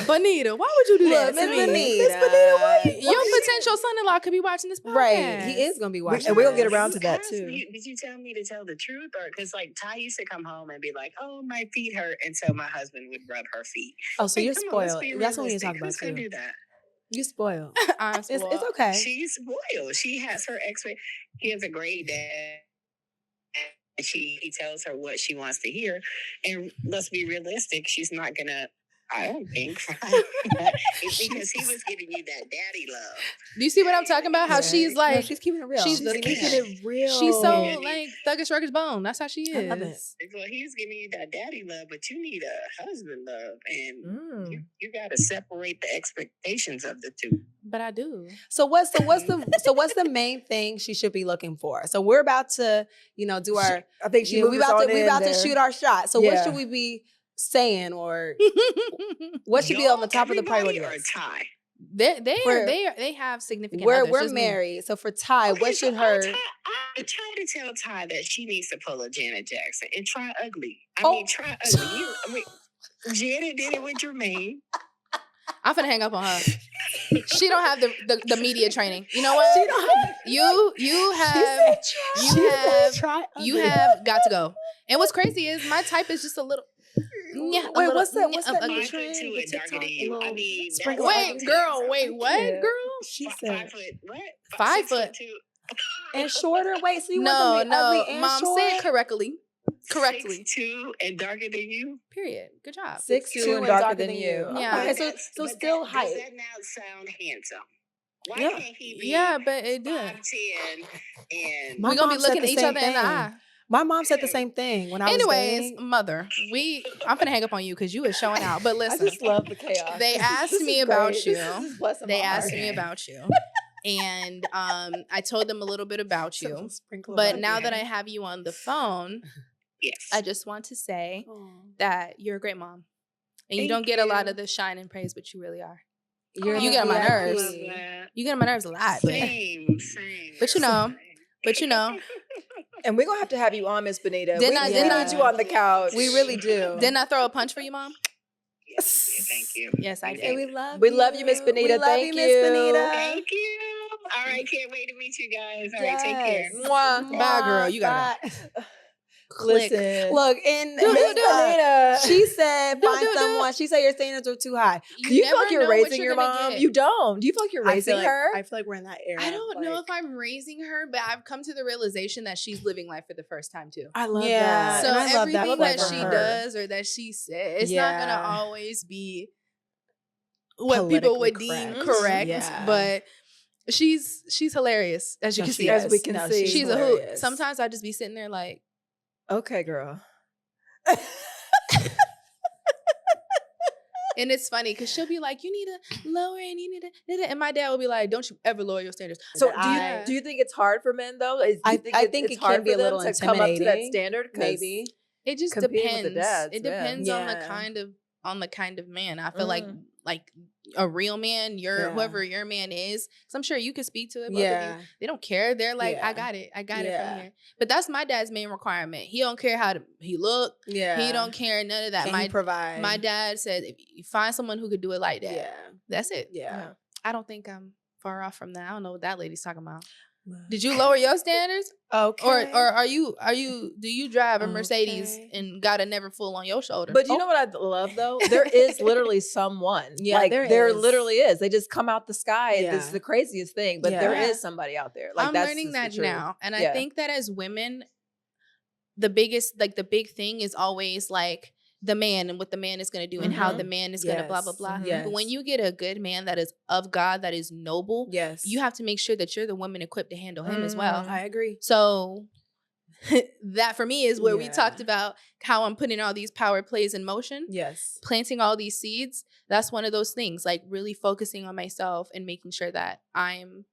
Bonita, why would you do that Look, to Miss me? Bonita. Your potential son-in-law could be watching this podcast. Right. He is going to be watching. and we'll get this. around to that asked too. Did you tell me to tell the truth? Or because like Ty used to come home and be like, oh, my feet hurt. And so my husband would rub her feet. Oh, so Like, you're come on, let's spoiled. be That's what we need to realistic. talk about Who's gonna too. do that? You spoiled. I'm It's spoiled. okay. She's spoiled. She has her he has a great dad. And he tells her what she wants to hear. And let's be realistic, she's not gonna, I don't think, it's because he was giving you that daddy love. Do you see what I'm talking about? How Yeah. she's No, like, she's keeping it real. she's She's the keeping man. it real. she's so Yeah. like thuggish ruggish bone. That's how she is. I love it. Well, he's giving you that daddy love, but you need a husband love. And Mm. you gotta separate the expectations of the two. But I do. So what's the main thing she should be looking for? So we're about to, do our I think she we moved us about on to we in about to there. shoot our shot. So what Yeah. should we be saying, or what should be on the top of the priority Everybody or list? Ty? They have significant We're others, we're just me. married. So for Ty, Okay, what should so her I try to tell Ty that she needs to pull a Janet Jackson and try ugly. Oh. Try ugly. Janet did it with Jermaine. I'm finna hang up on her. She don't have the media training. You know what? She don't have- you have you have got to go. And what's crazy is my type is just a little. Yeah, Wait, what's that new Five trend? foot two The and darker TikTok, than you. little I mean, sprinkle that's of Wait, what it girl. is. Wait, what, Yeah. girl? She Five said foot what? 5 foot. 6'2". and shorter. Wait, so you want them to be ugly and Mom, short? say it correctly. Correctly. 6'2" and darker than you. Period. Good job. 6'2" and darker than you. Yeah. Okay, so But still does height. that now sound handsome? Why Yeah. can't he be Yeah, but it do. 5'10" and My We're gonna be mom said looking the at each same other in the thing. eye. My mom said the same thing when I was Anyways, dating. mother, I'm gonna hang up on you because you is showing out. But I listen, just love the chaos. They asked This me is about great. you. This is blessing they my asked heart. me about you, and I told them a little bit about you. Some sprinkle of But ugly. now that I have you on the phone, yes. I just want to say Aw. that you're a great mom, and you Thank don't get a lot you. of the shine and praise, but you really are. You're You the get on my VIP. nerves. Love that. You get on my nerves a lot, but Same. But you know. And we're gonna have you on, Miss Bonita. Didn't we I- we didn't I- need you on the couch. We really do. Didn't I throw a punch for you, Mom? Yes, thank you. Yes, I You did. did. We love you, Miss Bonita. We love Thank you, Miss you. Bonita. Thank you. All right, can't wait to meet you guys. All right, take care. Yes. Mwah. Bye, girl. You gotta Bye. Click. Listen. Look, and Miss Miss Bonita. she said, Do, find do, do. someone. She said your standards are too high. Do you feel never like you're know what raising you're your gonna mom? get. You don't. Do you feel like you're I raising feel like, her? I feel like we're in that era. I don't know like- if I'm raising her, but I've come to the realization that she's living life for the first time too. I love Yeah. that. So and I love that everything for that her. she does or that she says, it's not Yeah. gonna always be what people would Politically deem correct. correct. Yeah. But she's hilarious, as you No, can she see. is. As we can No, see. She's a hoot. hilarious. Sometimes I just be sitting there like, Okay, girl. and it's funny because she'll be like, "You need to lower and you need to," and my dad will be like, "Don't you ever lower your standards." So That do you think it's hard for men though? I think it's it hard can be for a them little to come up to that intimidating, standard? 'Cause- maybe. It just Competing with depends. the dads, It man. depends on the Yeah. kind of man. I feel like a real man, Yeah. whoever your man is, because I'm sure you could speak to it. Both of Yeah. you. They don't care. They're like, Yeah. I got it from Yeah. here. But that's my dad's main requirement. He don't care how he look. Yeah. He don't care none of that. Can he provide? My dad said, if you find someone who could do it like that, Yeah. that's it. Yeah. I don't think I'm far off from that. I don't know what that lady's talking about. Did you lower your standards? Okay. Or are you do you drive a Mercedes Okay. and got a never full on your shoulder? But you know what I love though? There is literally someone. Yeah, like, there there is. literally is. They just come out the sky. Yeah. It's the craziest thing. But there Yeah. is somebody out there. Like I'm that's learning just the that truth. now. And I Yeah. think that as women, the big thing is always like the man and what the man is going to do and how Mhm. the man is going to blah, blah, Yes. blah. Yes. But when you get a good man that is of God, that is noble, Yes. you have to make sure that you're the woman equipped to handle him as well. Mhm. I agree. So that for me is where we Yeah. talked about how I'm putting all these power plays in motion. Yes. Planting all these seeds, that's one of those things, like really focusing on myself and making sure that I'm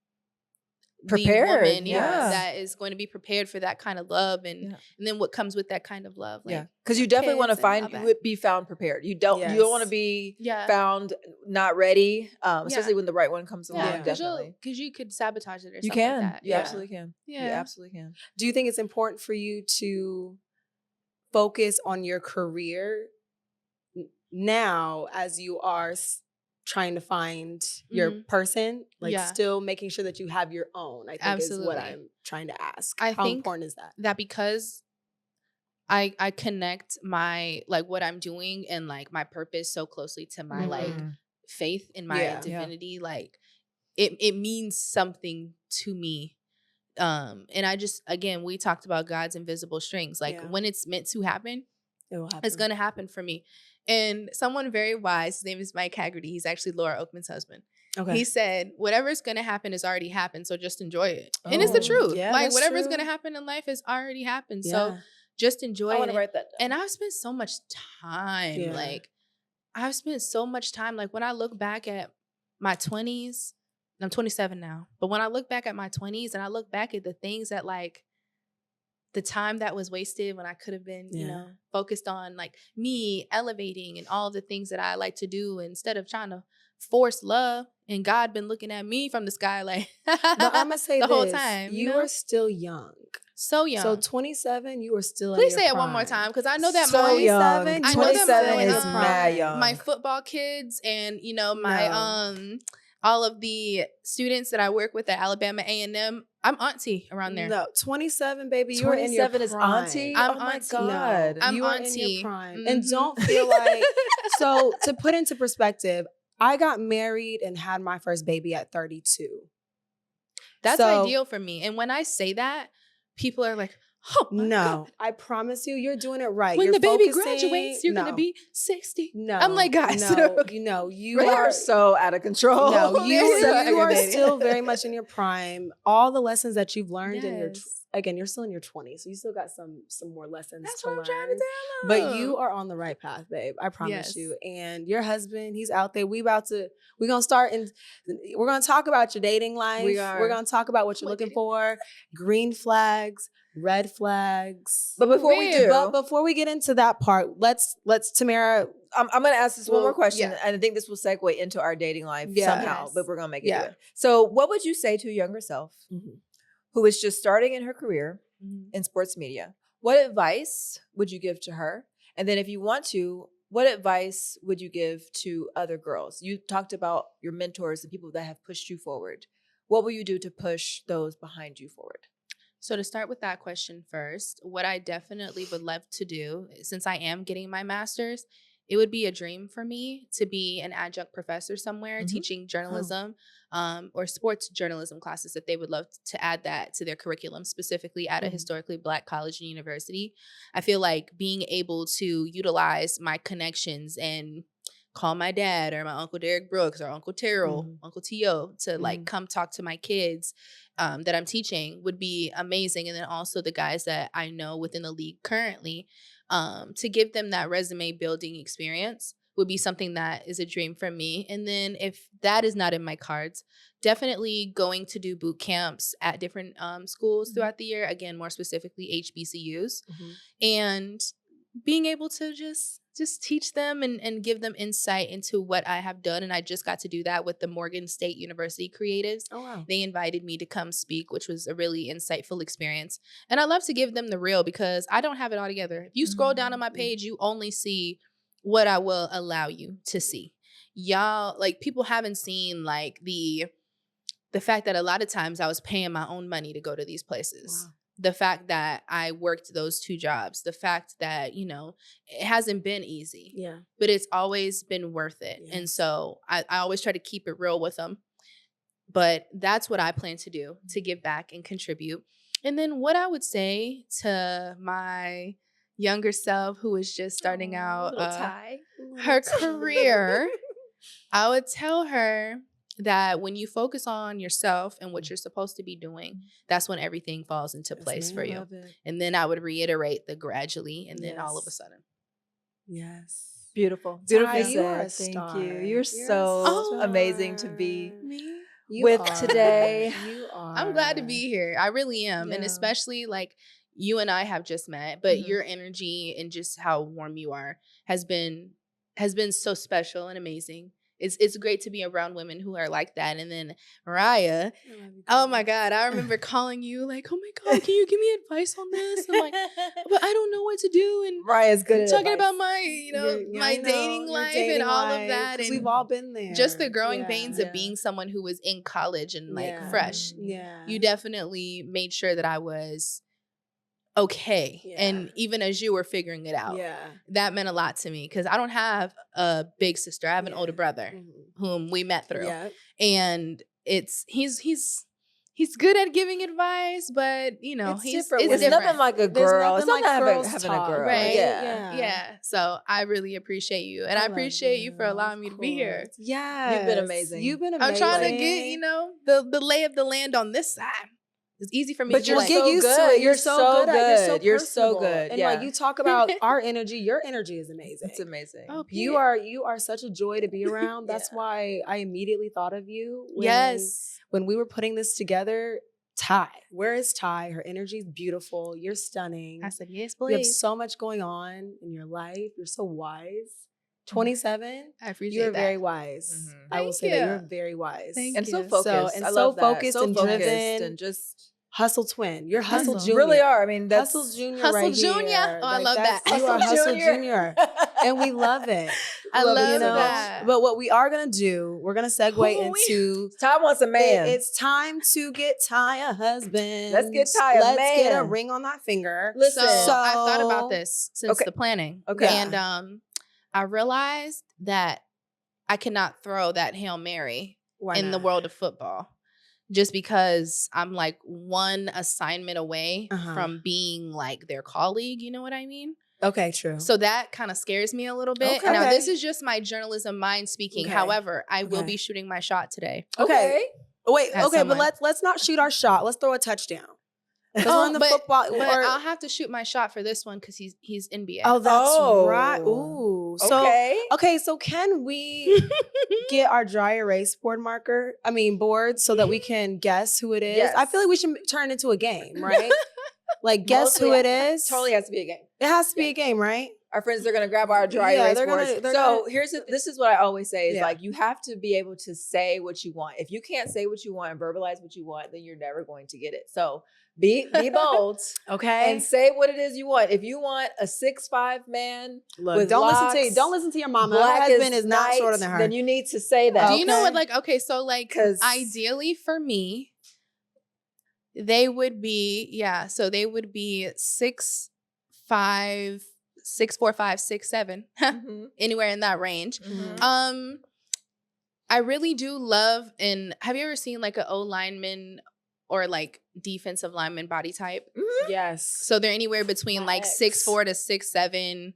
Prepared, woman, yeah. that is going to be prepared for that kind of love, and Yeah. and then what comes with that kind of love, like Yeah, because you definitely want to kids and all find that. be found prepared. You don't want to Yes. be Yeah. found not ready, especially Yeah. when the right one comes along. Yeah, Definitely, because you could sabotage it or you something can. like that. You Yeah. absolutely can. You Yeah. absolutely can. Do you think it's important for you to focus on your career now as you are trying to find your person, like Yeah. still making sure that you have your own, I think is what Absolutely. I'm trying to ask. I How think important is that? that because I connect my, like, what I'm doing and like my purpose so closely to my like Mhm. faith in my Yeah. divinity, like it means something to me. And I just, again, we talked about God's invisible strings. Like Yeah. when it's meant to happen, It will happen. it's gonna happen for me. And someone very wise, his name is Mike Haggerty, he's actually Laura Oakman's husband. Okay. He said, whatever's gonna happen has already happened, so just enjoy it. And it's the Oh, truth. yeah, Like that's whatever's true. gonna happen in life has already happened. Yeah. So just enjoy I want it. to write that down. And I've spent so much time. Yeah. Like I've spent so much time. Like when I look back at my 20s, and I'm 27 now, but when I look back at my 20s and I look back at the things that like the time that was wasted when I could have been, you Yeah. know, focused on like me elevating and all the things that I like to do instead of trying to force love. And God been looking at me from the sky like But I'm gonna say the this: whole time. you know? are still young. So young. So 27, you are still. Please in say your it one more prime. time, because I know that So my young. I know that 27 my, is mad young. my football kids and you know my No. all of the students that I work with at Alabama A&M, I'm auntie around there. No, 27, baby. You are in your 27 is prime. auntie. I'm oh my auntie. god. I'm you are in auntie. your prime, and Mhm. don't feel like. So to put into perspective, I got married and had my first baby at 32. That's So- ideal for me. And when I say that, people are like, oh my No, God. I promise you, you're doing it right. When You're the baby focusing- graduates, you're no, gonna be 60. No, I'm like, guys, no, you They are are so out of control. No, you so are aggravating. still very much in your prime. All the lessons that you've learned in your Yes. again, you're still in your 20s, so you still got some more lessons That's to what learn. I'm trying to tell But them. you are on the right path, babe. I promise Yes. you. And your husband, he's out there. We're gonna start and we're gonna talk about your dating life. We are. We're gonna talk about what you're My looking dating for, green flags, red flags. But before we do, But before we get into that part, let's Tamara. I'm going to ask this one more Well, question, yeah. and I think this will segue into our dating life Yeah. somehow, Yes. but we're going to make it Yeah. do it. So what would you say to your younger self Mhm. who is just starting in her career Mhm. in sports media? What advice would you give to her? And then if you want to, what advice would you give to other girls? You talked about your mentors and people that have pushed you forward. What will you do to push those behind you forward? So to start with that question first, what I definitely would love to do, since I am getting my master's, it would be a dream for me to be an adjunct professor somewhere Mhm. teaching journalism or sports journalism classes, if they would love to add that to their curriculum, specifically at a historically Black college and university. I feel like being able to utilize my connections and call my dad or my Uncle Derek Brooks or Uncle Terrell, Uncle T.O. to like come talk to my kids that I'm teaching would be amazing. And then also the guys that I know within the league currently, to give them that resume building experience would be something that is a dream for me. And then if that is not in my cards, definitely going to do boot camps at different schools throughout the year. Again, more specifically HBCUs, and being able to just teach them and give them insight into what I have done. And I just got to do that with the Morgan State University Creatives. Oh wow. They invited me to come speak, which was a really insightful experience. And I love to give them the real, because I don't have it all together. If you scroll down on my page, you only see what I will allow you to see. Y'all, like, people haven't seen like the fact that a lot of times I was paying my own money to go to these places. Wow. The fact that I worked those 2 jobs, the fact that, you know, it hasn't been easy, Yeah. but it's always been worth it. Yes. And so I always try to keep it real with them. But that's what I plan to do, to give back and contribute. And then what I would say to my younger self who is just starting out her career, I would tell her that when you focus on yourself and what you're supposed to be doing, that's when everything falls into place for you. And then I would reiterate the gradually and then all of a Yes. sudden. Yes. Beautiful. Ty, Beautifully you are a said. Thank star. you. You're You're a so star. amazing to be Me? You with are. today. You are. are. I'm glad to be here. I really am. And Yeah. especially like you and I have just met, but Mhm. your energy and just how warm you are has been so special and amazing. It's great to be around women who are like that. And then Mariah, oh my God, I remember calling you like, oh my God, can you give me advice on this? I'm like, but I don't know what to do. And Mariah's good at talking advice. about my, my dating life and all of that. Because And we've all been there. just the growing Yeah. pains of being someone who was in college and like Yeah. fresh. Yeah. You definitely made sure that I was okay. Yeah. And even as you were figuring it out, Yeah. that meant a lot to me because I don't have a big sister. I have an Yeah. older brother Mhm. whom we met through. Yeah. And he's good at giving advice, but It's he's different It's when- nothing like a There's girl. It's nothing not like having, girls having talk, a girl. right? Yeah. Yeah. So I really appreciate you. And I love appreciate you for allowing me of to be here. course. Yes. You've been amazing. You've been I'm amazing. trying to get, the lay of the land on this side. It's easy for me But to you're like, so get used to good. it. You're so good at it. good. You're so personable. good. And Yeah. like you talk about our energy, your energy is amazing. It's amazing. oh, You are such a joy to be around. That's Yeah. why I immediately thought of you. yes. When we were putting this together, Ty. Where is Ty? Her energy is beautiful. You're stunning. I said, yes, You have please. so much going on in your life. You're so wise. 27. I appreciate You're that. very wise. Mhm. I will Thank say that you. you're very wise. Thank And so you. focused. and I so love that. focused So and focused driven. and just Hustle twin. You're Hustle Hustle. Junior. really are. I mean, that's Hustle Junior Hustle right Junior? here. Oh, I love that. You are Hustle Junior. And we love it. I Love it love so much. that. But what we are going to do, we're going to segue into... Ty wants a man. It's time to get Ty a husband. Let's get Ty a Let's get a man. ring on that finger. Listen. So I thought about this since Okay. the planning. Okay. And I realized that I cannot throw that Hail Mary Why in the not? world of football. Just because I'm like one assignment away Uh-huh. from being like their colleague, you know what I mean? Okay, true. So that kind of scares me a little bit. Okay. Now, this is just my journalism mind speaking. Okay. However, I will Okay. be shooting my shot today. Okay. Wait, As okay, someone. but let's not shoot our shot. Let's throw a touchdown. Because we're in the but, football. but or- I'll have to shoot my shot for this one because he's NBA. oh, that's Oh. right. Ooh. So Okay. so can we get our dry erase board so that we can guess who it is? Yes. I feel like we should turn it into a game, right? Like guess Mostly who it is. Totally has to be a game. It has to be a game, right? Our friends, they're gonna grab our dry Yeah, erase they're gonna- boards. they're So gonna- this is what I always say is Yeah. like you have to be able to say what you want. If you can't say what you want and verbalize what you want, then you're never going to get it. So be bold Okay. and say what it is you want. If you want a 6'5" man, Look, with don't locks, listen to your mama. Her black husband as is not night, shorter than her. then you need to say that. Do you know Okay. what? So 'Cause- ideally for me, they would be 6'5", 6'4", 5", 6'7", Mhm. anywhere in that range. Mhm. I really do love. And have you ever seen like an O lineman or like defensive lineman body type? Yes. So they're anywhere between like Facts. 6'4" to 6'7",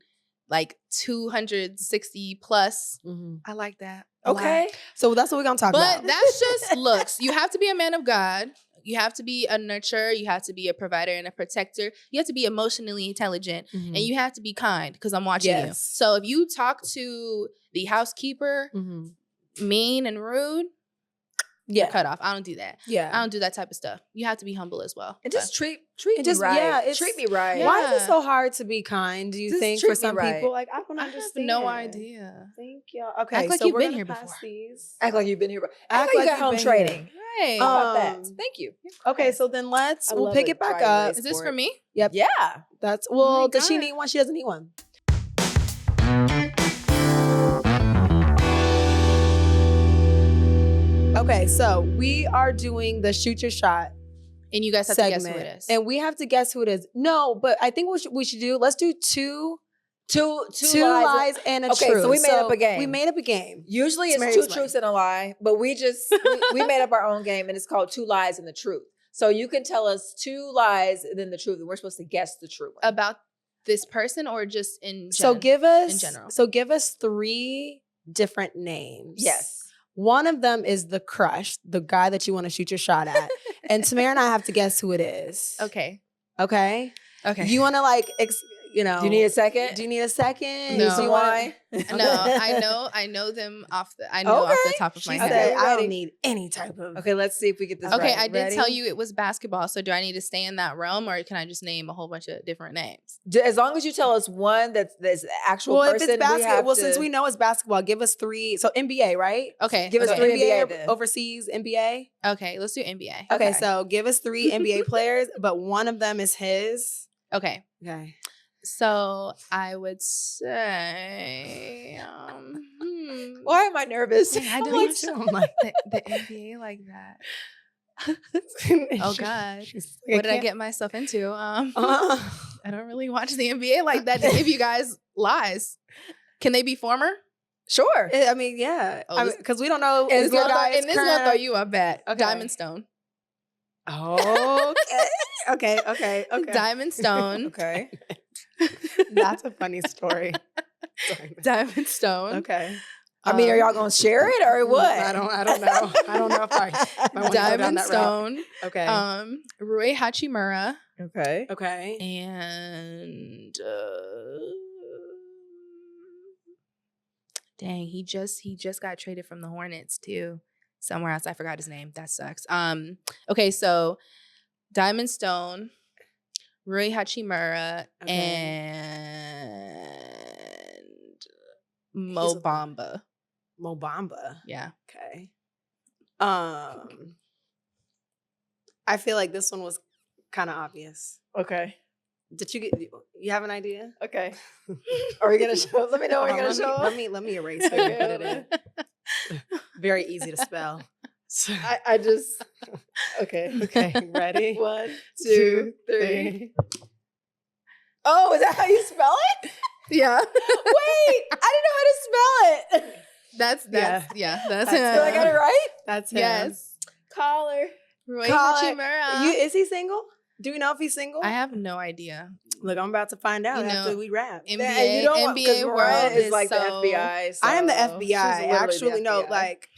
like 260 plus. Mhm. I like that. a lot. Okay. So that's what we're gonna talk But about. that's just looks. You have to be a man of God. You have to be a nurturer. You have to be a provider and a protector. You have to be emotionally intelligent. Mhm. And you have to be kind because I'm watching you. Yes. So if you talk to the housekeeper Mhm. mean and rude, Yeah. cut off. I don't do that. Yeah. I don't do that type of stuff. You have to be humble as well. And But- just treat And me just- right. yeah, it's- treat me right. Yeah. Why is it so hard to be kind? Do you Just think treat for me some right. people? Like I don't I have understand. no idea. Thank you. Okay, Act like so you've we're been gonna here pass before. these. Act like you've been here. Act Act like you like got you've home been training. Right. How about that? Um, Thank you. Okay, so then I we'll love pick a it back dry up. erase Is this for board. me? Yeah. That's Oh my does she God. need one? She doesn't need one. Okay, so we are doing the shoot your shot And you guys have to segment, guess who it is. and we have to guess who it is. No, but I think what we should do. Let's do two Two lies and a Okay, truth. so we made up a game. We made up a game. Usually it's Mary two explain. truths and a lie, but we made up our own game and it's called two lies and the truth. So you can tell us two lies and then the truth, and we're supposed to guess the true one. About this person or just in So general? give us three different names. Yes. One of them is the crush, the guy that you want to shoot your shot at. And Tamara and I have to guess who it is. Okay. Okay? Okay. You want to you know. Do you need a second? Do you need a second? No. See why? No, I know off the top of my She head. said, Okay, I ready. don't need any type of. Okay, let's see if we get this Okay, right. I did Ready? tell you it was basketball. So do I need to stay in that realm, or can I just name a whole bunch of different names? As long as you tell us one that's the actual Well, if person, it's basketball, we have since we know it's basketball, give us 3. So NBA, right? Okay, Give us okay. 3 NBA then. overseas NBA. Okay, let's do NBA. Okay, Okay. so give us 3 NBA players, but one of them is his. Okay, Okay. so I would say, Why am I nervous? Dang, I I'm don't like, want to- I'm like, the NBA like that. oh Oh God, what did I get myself into? I don't really watch the NBA like that to give you guys lies. Can they be former? Sure. I mean, yeah, Oh, because we don't know. And Is your guy and this is gonna throw you a bet. Okay. Diamond Stone. Okay. Okay. Diamond Stone. Okay. That's a funny story. Diamond Stone. Okay. I mean, are y'all gonna share it or what? I don't know. I don't know if I wanna go down Diamond that route. Stone. Okay. Rui Hachimura. Okay. Okay. And dang, he just got traded from the Hornets too. Somewhere else. I forgot his name. That sucks. Okay, so Diamond Stone, Rui Hachimura, Okay. and Mo He's a- Bamba. Mo Bamba. Yeah. Okay. I feel like this one was kind of obvious. Okay. Did you have an idea? Okay. Are we gonna show? Let me know. Are we gonna show? Let me erase it and put it in. Very easy to spell. So- I just. Okay. okay, ready? 1, 2, 3. Oh, is that how you spell it? Yeah. Wait, I didn't know how to spell it. That's Yeah. that's That's him. Did I get it right? That's him. Yes. Collar. Rui Call it- Hachimura. Is he single? Do we know if he's single? I have no idea. Look, I'm about to find out You know, after we wrap. NBA, you don't want, 'cause NBA Mariah world is like so, the FBI. I am the so she's FBI. literally the Actually, no, FBI. like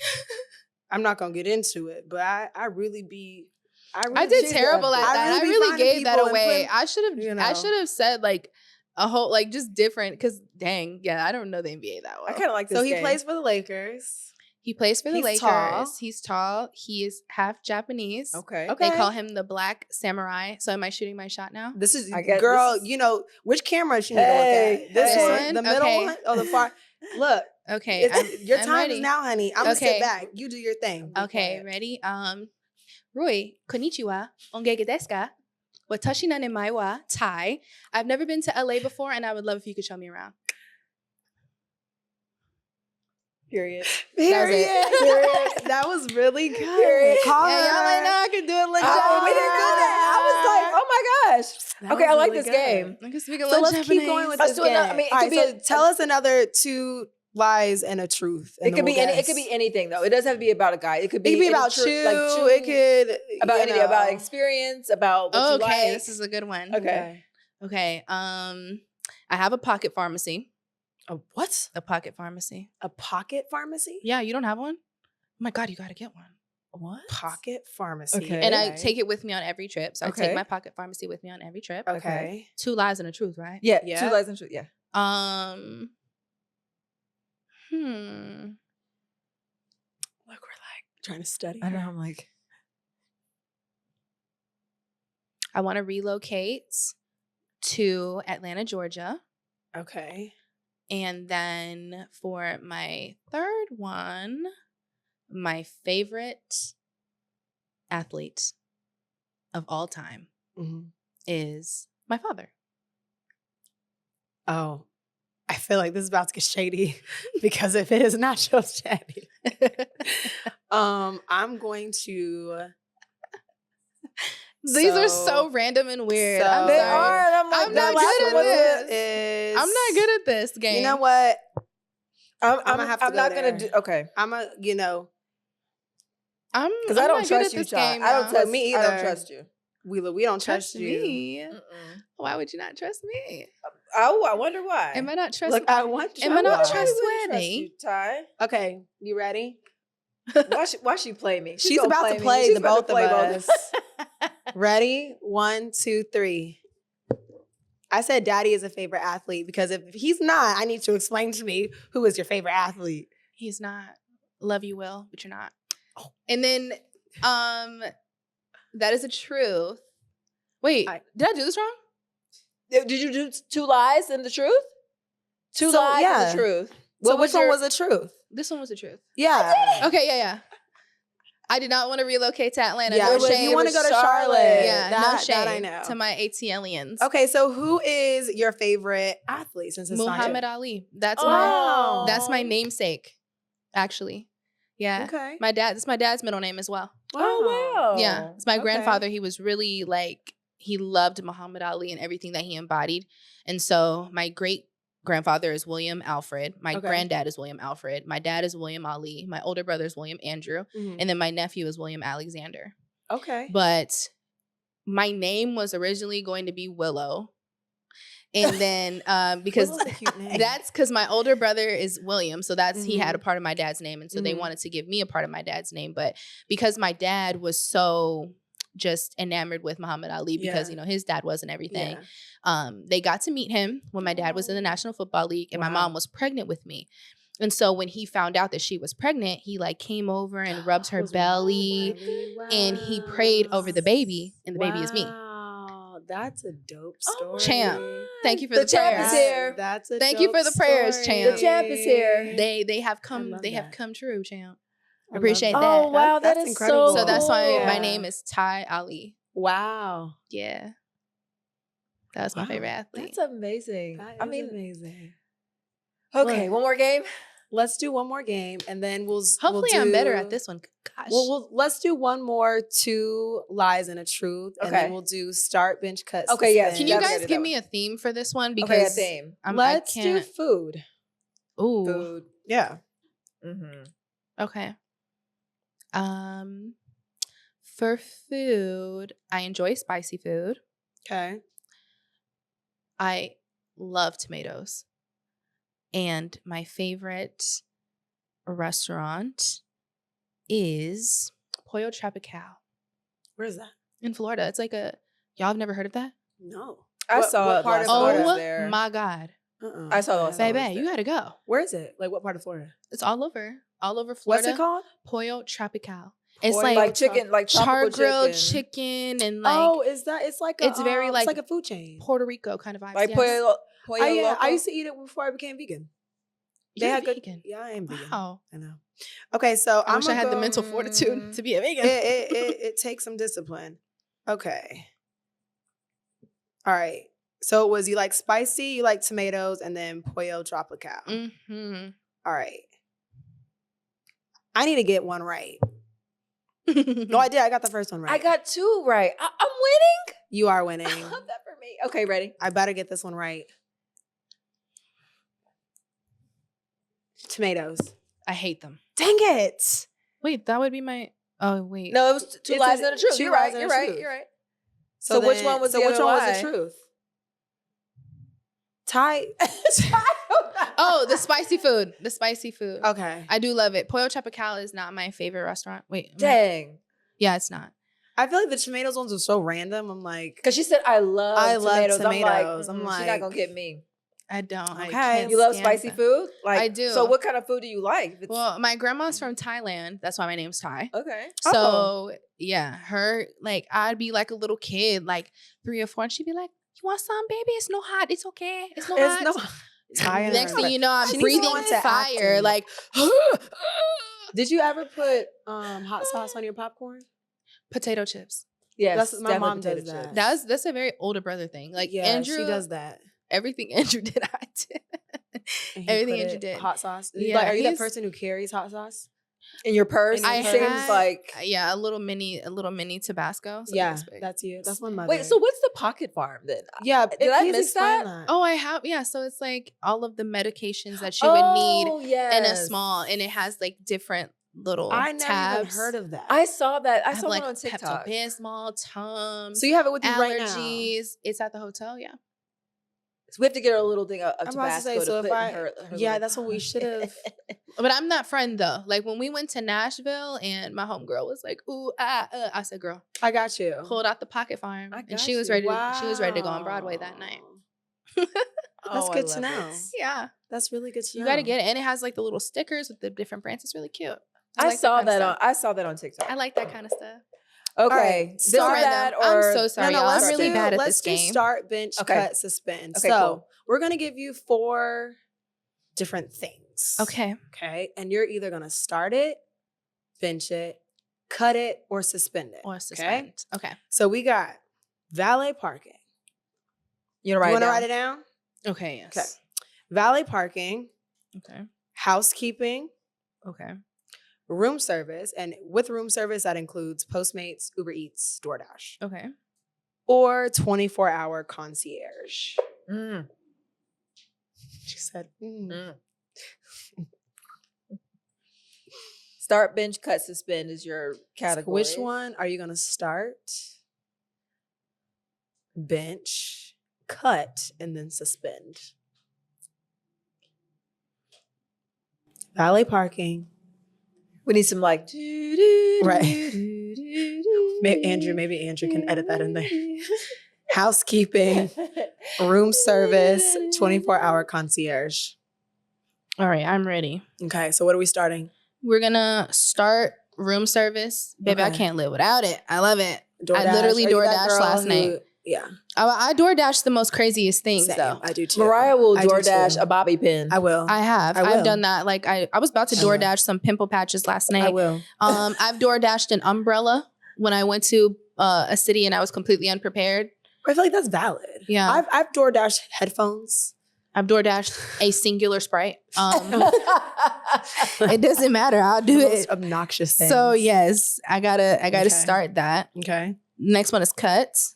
I'm not gonna get into it, but I really be. I did she's terrible the at FBI. that. I be really finding gave that people and away. putting- I should have. you I know. should have said like a whole like just different. Because dang, yeah, I don't know the NBA that well. I kind of like this. So he game. plays for the Lakers. He plays for the He's Lakers. tall. He's tall. He is half Japanese. Okay. Okay. They call him the Black Samurai. So am I shooting my shot now? This is I guess girl. this is- you know which camera you need Hey, to look at? This hey. one, the middle Okay. one, or the far. Look, Okay. your I'm time is ready. now, honey. I'm gonna Okay. sit back. You do your thing. Be Okay, quiet. ready? Rui, konnichiwa, ongege desu ka? Watashi na nemae wa Thai. I've never been to LA before, and I would love if you could show me around. Period. Period. Period. That was really good. Period. Call Yeah, her. y'all might know I could do it legit. Oh, we didn't do that. I was like, oh my gosh. That Okay, was I like really this good. game. I can speak a So little let's Japanese. keep going with Let's this do game. another- I mean, it All could right, be so tell us another 2 lies and a truth. and It could then be we'll any. It guess. could be anything though. It doesn't have to be about a guy. It could be. It could be any about truth, you. like It could about you anything, about know. experience, about what Oh, you okay, like. this is a good one. Okay. Okay. I have a pocket pharmacy. A what? A pocket pharmacy. A pocket pharmacy? Yeah, you don't have one? Oh my God, you gotta get one. What? Pocket pharmacy. Okay. And I take it with me on every trip. So I Okay. take my pocket pharmacy with me on every trip. Okay. 2 lies and a truth, right? Yeah. Yeah. 2 lies and truth. Yeah. Look, we're like trying to study. I know. I'm like. I want to relocate to Atlanta, Georgia. Okay. And then for my third one, my favorite athlete of all time Mhm. is my father. Oh, I feel like this is about to get shady because if it is not so shady, I'm going to. These are so random and weird. I'm so- They sorry. are. And I'm like, I'm the not last good at one was this. it. I'm not good at this game. You know what? I'm I'ma have to I'm go not gonna there. do. Okay. I'm a. You know, Because I'm I don't not good trust at you, this Ty. game. I don't y'all. trust Me I don't either. trust you. we don't trust you. me. Mm-mm. Why would you not trust me? Oh, I wonder why. Am I not trustworthy? Look, I want you. Am I not Why would I trust trustworthy? you, Ty? Okay, you ready? Why she play me? She's gonna about to me. play She's the about both to of play us. Ready? 1, 2, 3. I said daddy is a favorite athlete because if he's not, I need to explain to me who is your favorite athlete. He's not. Love you, Will, but you're not. And then that is a truth. Wait, did I do this wrong? Did you do 2 lies and the truth? 2 lies and the truth. So which one was the truth? This one was the truth. Yeah. Okay, yeah. I did not want to relocate to Atlanta. Yeah, No shame. you want to go to Charlotte. Yeah, that, no shame. That I know. To my ATLians. Okay, so who is your favorite athlete since it's Muhammad not Ali. That's Oh. my namesake, actually. Yeah. Okay. It's my dad's middle name as well. Oh, wow. Yeah. It's my Okay. grandfather. He was really like, he loved Muhammad Ali and everything that he embodied. And so my great grandfather is William Alfred. My granddad is William Alfred. My dad is William Ali. My older brother is William Andrew. Mhm. And then my nephew is William Alexander. Okay. But my name was originally going to be Willow. And then because Willow's a cute name. that's because my older brother is William. So that's he had a part of my dad's name. And so they wanted to give me a part of my dad's name. But because my dad was so just enamored with Muhammad Ali because, you know, his dad wasn't everything. Yeah. They got to meet him when my dad was in the National Football League and my mom was pregnant with me. And so when he found out that she was pregnant, he like came over and rubbed her belly and he prayed over the baby, and the baby is me. Wow, that's a dope story. Champ. Thank you for The the champ prayers. is here. That's a Thank you for dope the prayers, story. champ. The champ is here. They have I come love they have that. come true, champ. I love Appreciate that. that. Oh, wow. That's That is incredible. So that's why cool. my Yeah. name is Thai Ali. Wow. Yeah. That was my Wow. favorite athlete. That's amazing. That I is mean, amazing. okay, Look. one more game. Let's do one more game and then Hopefully I'm better at this one. Gosh. Let's do one more 2 lies and a truth. And Okay. then we'll do start, bench, cut. Okay, yes. Can you Yeah, we gotta guys do give that me a theme for this one? Okay, a Because theme. Let's I do can't. food. Ooh. Food. Yeah. Mm-hmm. Okay. For food, I enjoy spicy food. Okay. I love tomatoes. And my favorite restaurant is Pollo Tropical Where is that? in Florida. It's like y'all have never heard of that? No. I What- saw what it part last of time I Florida? was Oh there. my God. I saw those. that. Baby, you gotta go. Where is it? Like what part of Florida? It's all over Florida. What's it called? Pollo Tropical. It's Pollo like chicken, like char tropical grilled chicken. chicken and like Oh, is that? It's like a, it's very it's like like a food chain. Puerto Rico kind of vibes. Like yes. pollo I loco. used to eat it before I became vegan. You're had vegan. Yeah, I am vegan. Wow. I know. Okay, so I wish I I'ma had the go- mental fortitude to be a vegan. It takes some discipline. Okay. All right. So it was you like spicy, you like tomatoes, and then pollo tropical. Mm-hmm. All right. I need to get one right. No, I did. I got the first one right. I got 2 right. I'm winning. You are winning. I love that for me. Okay, ready? I better get this one right. Tomatoes. I hate them. Dang it. Wait, that would be my. Oh wait. No, it was 2 It's lies a- and a truth. 2 You're lies right. and a You're right. truth. You're right. So which then- one was so the which other one lie? was the truth? Thai. Oh, the spicy food. The spicy food. Okay. I do love it. Pollo Tropical is not my favorite restaurant. Wait. Dang. Yeah, it's not. I feel like the tomatoes ones are so random. I'm like, Because she said, I love tomatoes. tomatoes. I'm I'm like, she's not like- going to get me. I don't. I Okay. can't You love stand spicy them. food? Like I do. So what kind of food do you like? If it's- Well, my grandma's from Thailand. That's why my name's Thai. okay. So Oh. yeah, her like I'd be like a little kid, like 3 or 4, and she'd be like, "You want some, baby? It's no hot. It's okay. It's no hot." it's no. Thai in Next her. thing you know, I'm She needs to breathing go into fire. acting. Like Did you ever put hot sauce on your popcorn? potato chips. Yes. That's- my definitely mom does potato that. chips. That's a very older brother thing. Like Yeah, Andrew, she does that. everything Andrew did, I did. And he Everything put Andrew it- did. Hot sauce. Yeah, Like, are you that he's- person who carries hot sauce? In your purse? I It had- seems like. Yeah, a little mini Tabasco. So Yeah, that's big. that's you. That's my mother. Wait, so what's the pocket farm then? yeah, Did I please miss explain that? Oh, I have. Yeah, so it's like all of the medications that you would need Oh, yes. in a small, and it has like different little I never tabs. even heard of that. I saw that. I have, saw like one on TikTok. Pepto-Bismol, Tums, so you have it with you right now. allergies. It's at the hotel. Yeah. So we have to get her a little thing of I'm about to Tabasco say, to so if put I- in her yeah, little- that's what we should have. But I'm that friend though. Like when we went to Nashville and my homegirl was like, "Ooh, I said, "Girl, I got you. pulled out the pocket farm," I and got she was you. ready. She was ready to go on Broadway that night. That's I good to love know. it. Yeah. That's really good to You know. got to get it. And it has like the little stickers with the different brands. It's really cute. I like saw kind of that stuff. I saw that on TikTok. I like that kind of stuff. Okay, right, this so or random. that, I'm or so sorry, No, y'all. let's I'm really do, bad at let's this game. do start, bench, Okay. cut, suspend. Okay, So cool. we're going to give you 4 different things. Okay. Okay. And you're either going to start it, bench it, cut it, or suspend it. Or suspend. Okay. So we got valet parking. You You want to down? write it down? Okay. Yes. Okay. Valet parking, Okay. housekeeping, Okay. room service. And with room service, that includes Postmates, Uber Eats, DoorDash, Okay. or 24-hour concierge. Mm. She said, Mm. Start, bench, cut, suspend is your category. Which one are you going to start, bench, cut, and then suspend? Valet parking. We need some like Right. Maybe Andrew can edit that in there. Housekeeping, room service, 24-hour concierge. All right. I'm ready. Okay, so what are we starting? We're going to start room service. Baby, I Okay. can't live without it. I love it. DoorDash. literally Are you that DoorDashed girl last who- night. Yeah, I DoorDash the most craziest things, same. though. I do too. Mariah will I do DoorDash too. a bobby pin. I will. I have. I will. I've done that. Like I was about to I will. DoorDash some pimple patches last night. I will. I've DoorDashed an umbrella when I went to a city and I was completely unprepared. I feel like that's valid. Yeah. I've DoorDashed headphones. I've DoorDashed a singular Sprite. It doesn't matter. I'll do The most it. obnoxious things. So yes, I gotta Okay. start that. Okay. Next one is cuts.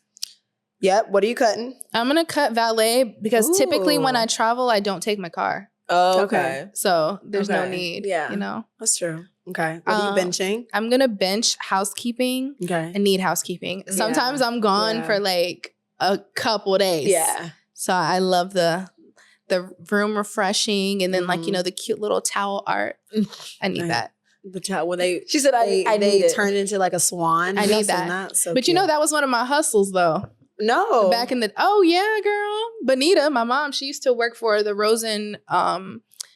Yep. What are you cutting? I'm gonna cut valet because typically when Ooh. I travel, I don't take my car. Oh, Okay. okay. So there's no Okay. need. Yeah. You know? That's true. Okay. What are you benching? I'm gonna bench housekeeping. Okay. I need housekeeping. Sometimes Yeah. I'm gone Yeah. for like a couple days. Yeah. So I love the room refreshing and then like, you Mhm. know, the cute little towel art. I need Right. that. The child when they She said, they I they need it. turned into like a swan. I Y'all need seen that. So But you know, cute. that was one of my hustles though. No. Back in the yeah, girl. Bonita, my mom, she used to work for the Rosen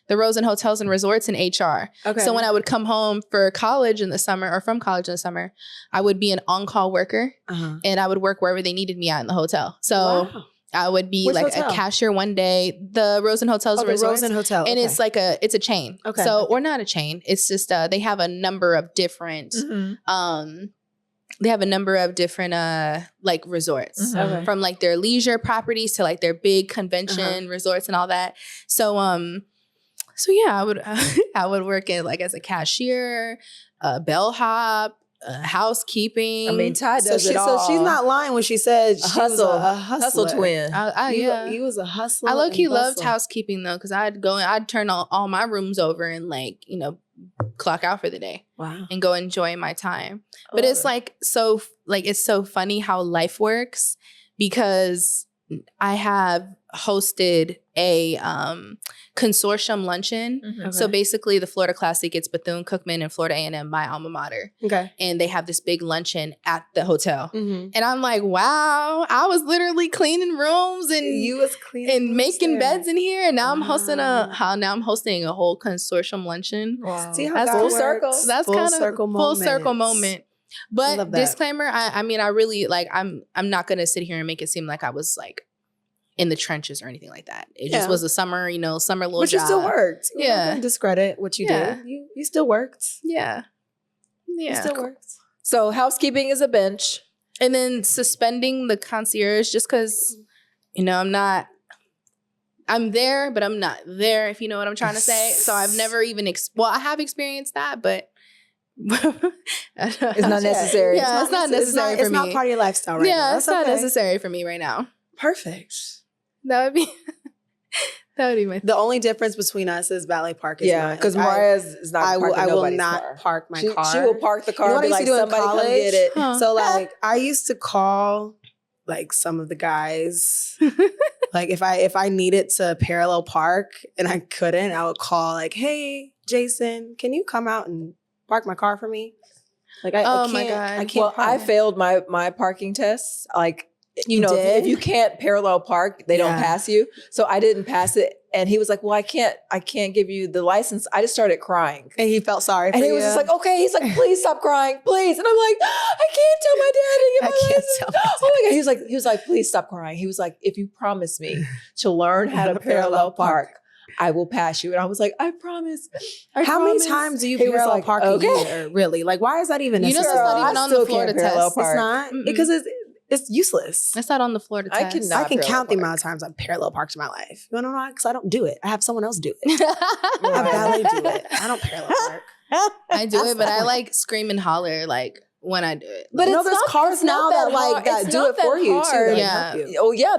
Hotels and Resorts in HR. Okay. So when I would come home for college in the summer or from college in the summer, I would be an on-call worker and I would work wherever they needed me at in the hotel. So Wow. I would be Which like hotel? a cashier one day, the Rosen Hotels and the Resorts. Rosen Hotel. And okay. it's like it's a chain. Okay. So, or not a chain. It's just, they have a number of different, Mhm. like resorts. Mhm. Okay. From like their leisure properties to like their big convention resorts and all that. So yeah, I would work in like as a cashier, bellhop, housekeeping. I mean, Ty So, does it all. she's not lying when she said she was hustle, a hustle hustler. twin. yeah. You was a hustler. I low key and loved bustle. housekeeping though, because I'd turn all my rooms over and like, you know, clock out for the day Wow. and go enjoy my time. But Love it's it. like it's so funny how life works because I have hosted a consortium luncheon. Mhm. So basically the Florida Classic, it's Bethune-Cookman and Florida A&M, my alma mater. Okay. And they have this big luncheon at the hotel. Mm-hmm. And I'm like, wow, I was literally cleaning rooms and You was cleaning and making there. beds in here. And now I'm hosting Wow. a whole consortium luncheon. Wow. See how That's God full works? circle. That's Full kind of circle full circle moments. moment. I But love that. disclaimer, I mean, I really like I'm not gonna sit here and make it seem like I was like in the trenches or anything like that. It just Yeah. was a summer little But you job. still worked. We're not Yeah. gonna discredit what you Yeah. did. You still worked. Yeah. You Yeah. still worked. So housekeeping is a bench. And then suspending the concierge just because, you know, I'm there, but I'm not there, if you know what I'm trying to say. So I've never even, I have experienced that, but It's not necessary. Yeah, it's not necessary for It's not me. part of your lifestyle right now. Yeah, That's it's not okay. necessary for me right now. Perfect. That would be my The only difference between us is valet park. Is Yeah, not- because I- Mariah's is not. I will parking nobody's not car. park my She, car. she will park the car You know and what be I used like, to do in somebody come college? get it. Huh. So like I used to call like some of the guys. Like if I needed to parallel park and I couldn't, I would call like, "Hey, Jason, can you come out and park my car for me?" Like I Oh can't, my God. I can't. Well, park. I failed my parking tests like you know, if did? you can't parallel park, they don't Yeah. pass you. So I didn't pass it. And he was like, well, I can't give you the license. I just started crying. And he felt sorry for And you. he was just like, okay. He's like, please stop crying, please. And I'm like, I can't tell my dad to get my I can't license. tell my Oh my God. He was like, please stop crying. He was like, if you promise me to learn how to parallel park, I will pass you. And I was like, I promise. How many times do you He was parallel like, park a okay. year? Really? Like, why is that even You know, necessary? that's not Girl, even I on the still Florida can't parallel test. park. It's not Mm-mm. because it's useless. That's not on the Florida I test. cannot. I can parallel count the park. amount of times I've parallel parked in my life. You wanna know why? Because I don't do it. I have someone else do it. I Right. valet do it. I don't parallel park. I do That's it, but the I point. like scream and holler like when I do it. But No, it's there's not, cars it's not now that like hard. that It's do not it for that you too. hard. That Yeah. help you. Oh yeah,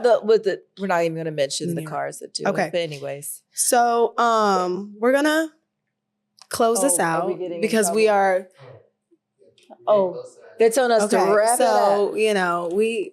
we're not even going to mention the Yeah. cars that do Okay. it. But anyways, So we're gonna close this Oh, are we out getting in because we trouble? are they're telling us to okay. wrap it up. So you know we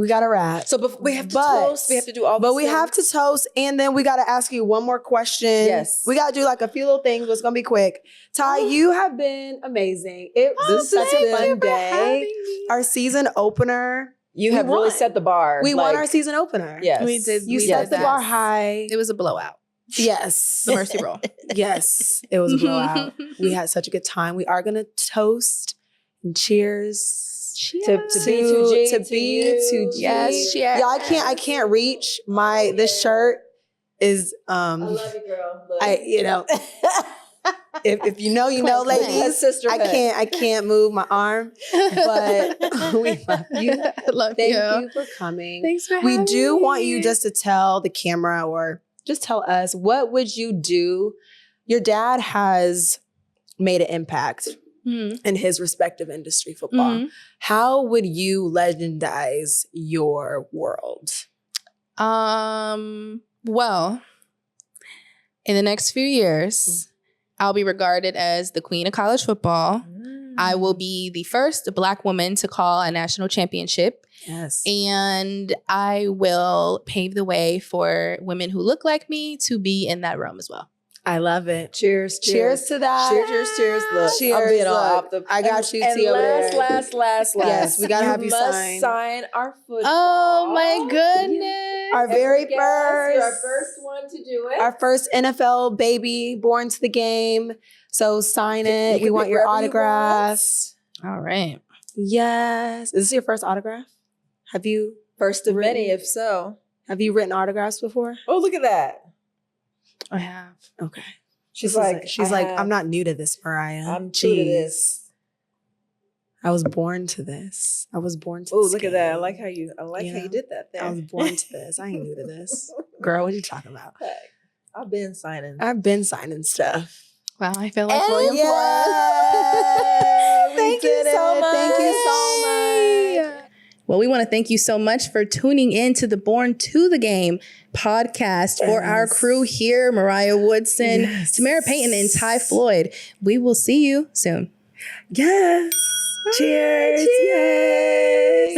gotta wrap. So we have to But- toast. We have to do all. But the we have to things. toast, and then we got to ask you one more question. Yes. We got to do like a few little things, but it's going to be quick. Ty, you have been amazing. It was This has such a been- fun day. Our season opener. You we have really won. set the bar. We won like, our season opener. Yes, We did. You we set did the that. bar high. It was a blowout. Yes. The mercy roll. Yes. It was a blowout. We had such a good time. We are going to toast and cheers. To B2G, to to B2G. you. Yes, cheers. Yeah, I can't reach this shirt is I love you, girl. Look. you know if you know you know, Clank, clank. ladies. Sisterhood. I can't move my arm, but we love you. Love Thank you. you for coming. Thanks for We having do me. want you just to tell the camera or just tell us, what would you do? Your dad has made an impact Mhm. in his respective industry, football. Mhm. How would you legendize your world? Well, in the next few years, I'll be regarded as the queen of college football. I will be the first Black woman to call a national championship. Yes. And I will pave the way for women who look like me to be in that realm as well. I love it. Cheers, Cheers to that. Cheers. Look, Cheers, I'm being all look. off the. I got you, And T, over last, there. Yes, we gotta have you must sign. sign our football. Oh my goodness. Our very Every guest, first. You're our first one to do it. Our first NFL baby born to the game. So sign You it. can We want pick your wherever you autographs. All right. Yes. Is this your first autograph? Have you First of Written. many, if so. written autographs before? Oh, look at that. I have. Okay. She's She's I like, have- I'm not new to this, Mariah. I'm true to Jeez. this. I was born to this. I was born to Oh, this look at that. I game. like how you know? did that there. I was born to this. I ain't new to this. Girl, what are you talking about? Hey, I've been signing. I've been signing stuff. Wow, I feel like And William Yay! Floyd. We Thank you did so it. Thank you so much. Well, we want to thank you so much for tuning in to the Born to the Game podcast for our Yes. crew here, Mariah Woodson, Yes. Tamara Payton, and Thai Floyd. We will see you soon. Yes. Cheers. Yay.